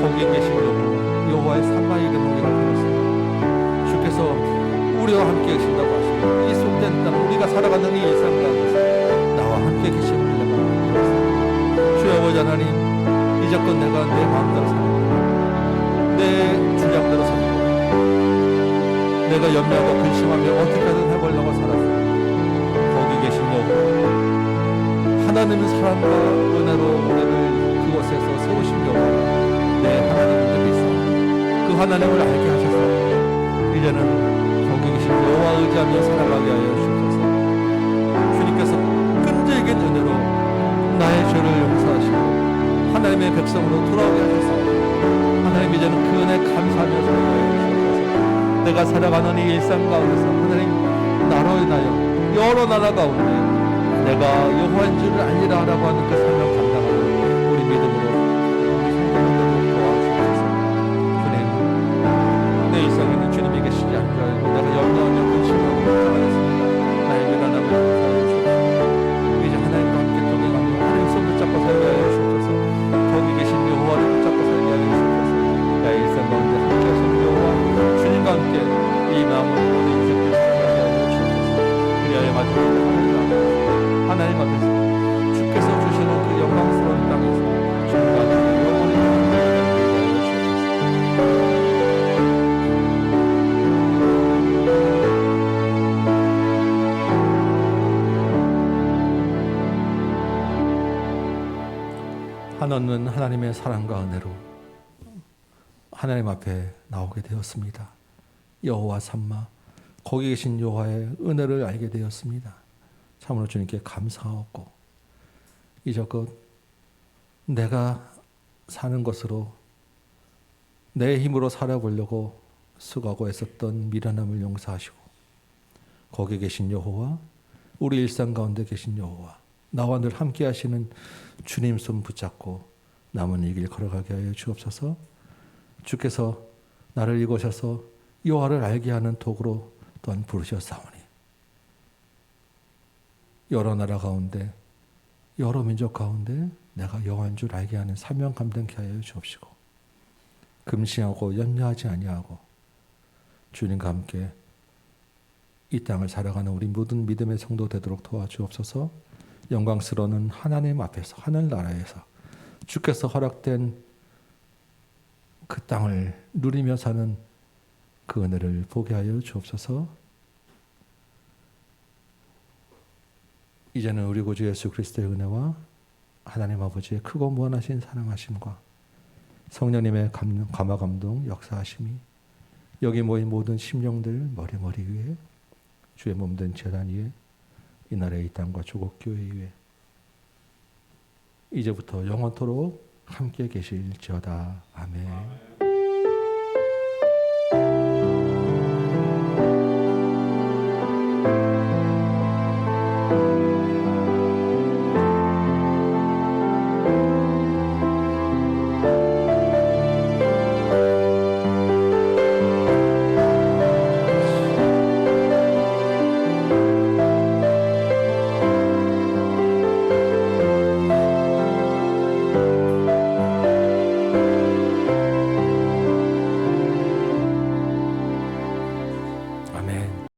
거기 계신 여호와의 산마의 이름을 우리가 배웠습니다. 주께서 우리와 함께 계신다고 하시고 이 속된 땅 우리가 살아가는 이 일상 가운데서 나와 함께 계심을 내가 배웠습니다. 주여 아버지 하나님 이제껏 내가 내 마음대로 살고 내 주량대로 살고 내가 염려하고 근심하며 어떻게든 해보려고 살았어요. 거기 계신 여호와 하나님의 사랑과 은혜로 우리를 그곳에서 세우신 여호와 내 하나님을 믿사 그 하나님을 알게 하셔서 이제는 거기 계신 여호와 의지하며 살아가게 하여 주셔서 주님께서 끈질긴 은혜로 나의 죄를 용서하시고 하나님의 백성으로 돌아오게 하셔서 하나님 이제는 그 은혜 감사하며 살게 하여 주셔서 내가 살아가는 이 일상 가운데서 하나님 나로 인하여 여러 나라 가운데 내가 여호와인 줄을 알리라 하라고 하는 그 사명 감당하는 우리 믿음으로 우리 성도님들을 도와주셔서 주님 내 일상에는 주님이 계시지 않는 줄 알고 내가 염려하며 근심하고 걱정하였습니다. 나의 미련함을 용서하여 주옵소서. 이제 하나님과 함께 동행하며 하나님 손 붙잡고 살게 하여 주옵소서. 거기 계신 여호와를 붙잡고 살게 하여 주옵소서. 나의 일상 가운데 함께 하신 여호와 주님과 함께 이 마음을 모든 인생을 살게 하여 주옵소서. 그리하여 마지막에 하나님 앞에서 주께서 주시는 그 영광스러운 땅에서 주님과 함께 영원히 함께 하여 주옵소서. 한없는 하나님의 사랑과 은혜로 하나님 앞에 나오게 되었습니다. 여호와 삼마 거기 계신 여호와의 은혜를 알게 되었습니다. 참으로 주님께 감사하고 이제껏 내가 사는 것으로 내 힘으로 살아보려고 수고하고 애썼던 미련함을 용서하시고 거기 계신 여호와, 우리 일상 가운데 계신 여호와, 나와 늘 함께 하시는 주님 손 붙잡고 남은 이 길 걸어가게 하여 주옵소서. 주께서 나를 이곳에서 여호와를 알게 하는 도구로 또한 부르셨사오니 여러 나라 가운데 여러 민족 가운데 내가 여호와인 줄 알게 하는 사명 감당케 하여 주옵시고 금싱하고 연야하지 아니하고 주님과 함께 이 땅을 살아가는 우리 모든 믿음의 성도 되도록 도와주옵소서. 영광스러운 하나님 앞에서 하늘나라에서 주께서 허락된 그 땅을 누리며 사는 그 은혜를 보게 하여 주옵소서. 이제는 우리 구주 예수 그리스도의 은혜와 하나님 아버지의 크고 무한하신 사랑하심과 성령님의 감화 감동 역사하심이 여기 모인 모든 심령들 머리 위에 주의 몸된 제단 위에 이 나라의 이 땅과 조국 교회 위에 이제부터 영원토록 함께 계실지어다. 아멘.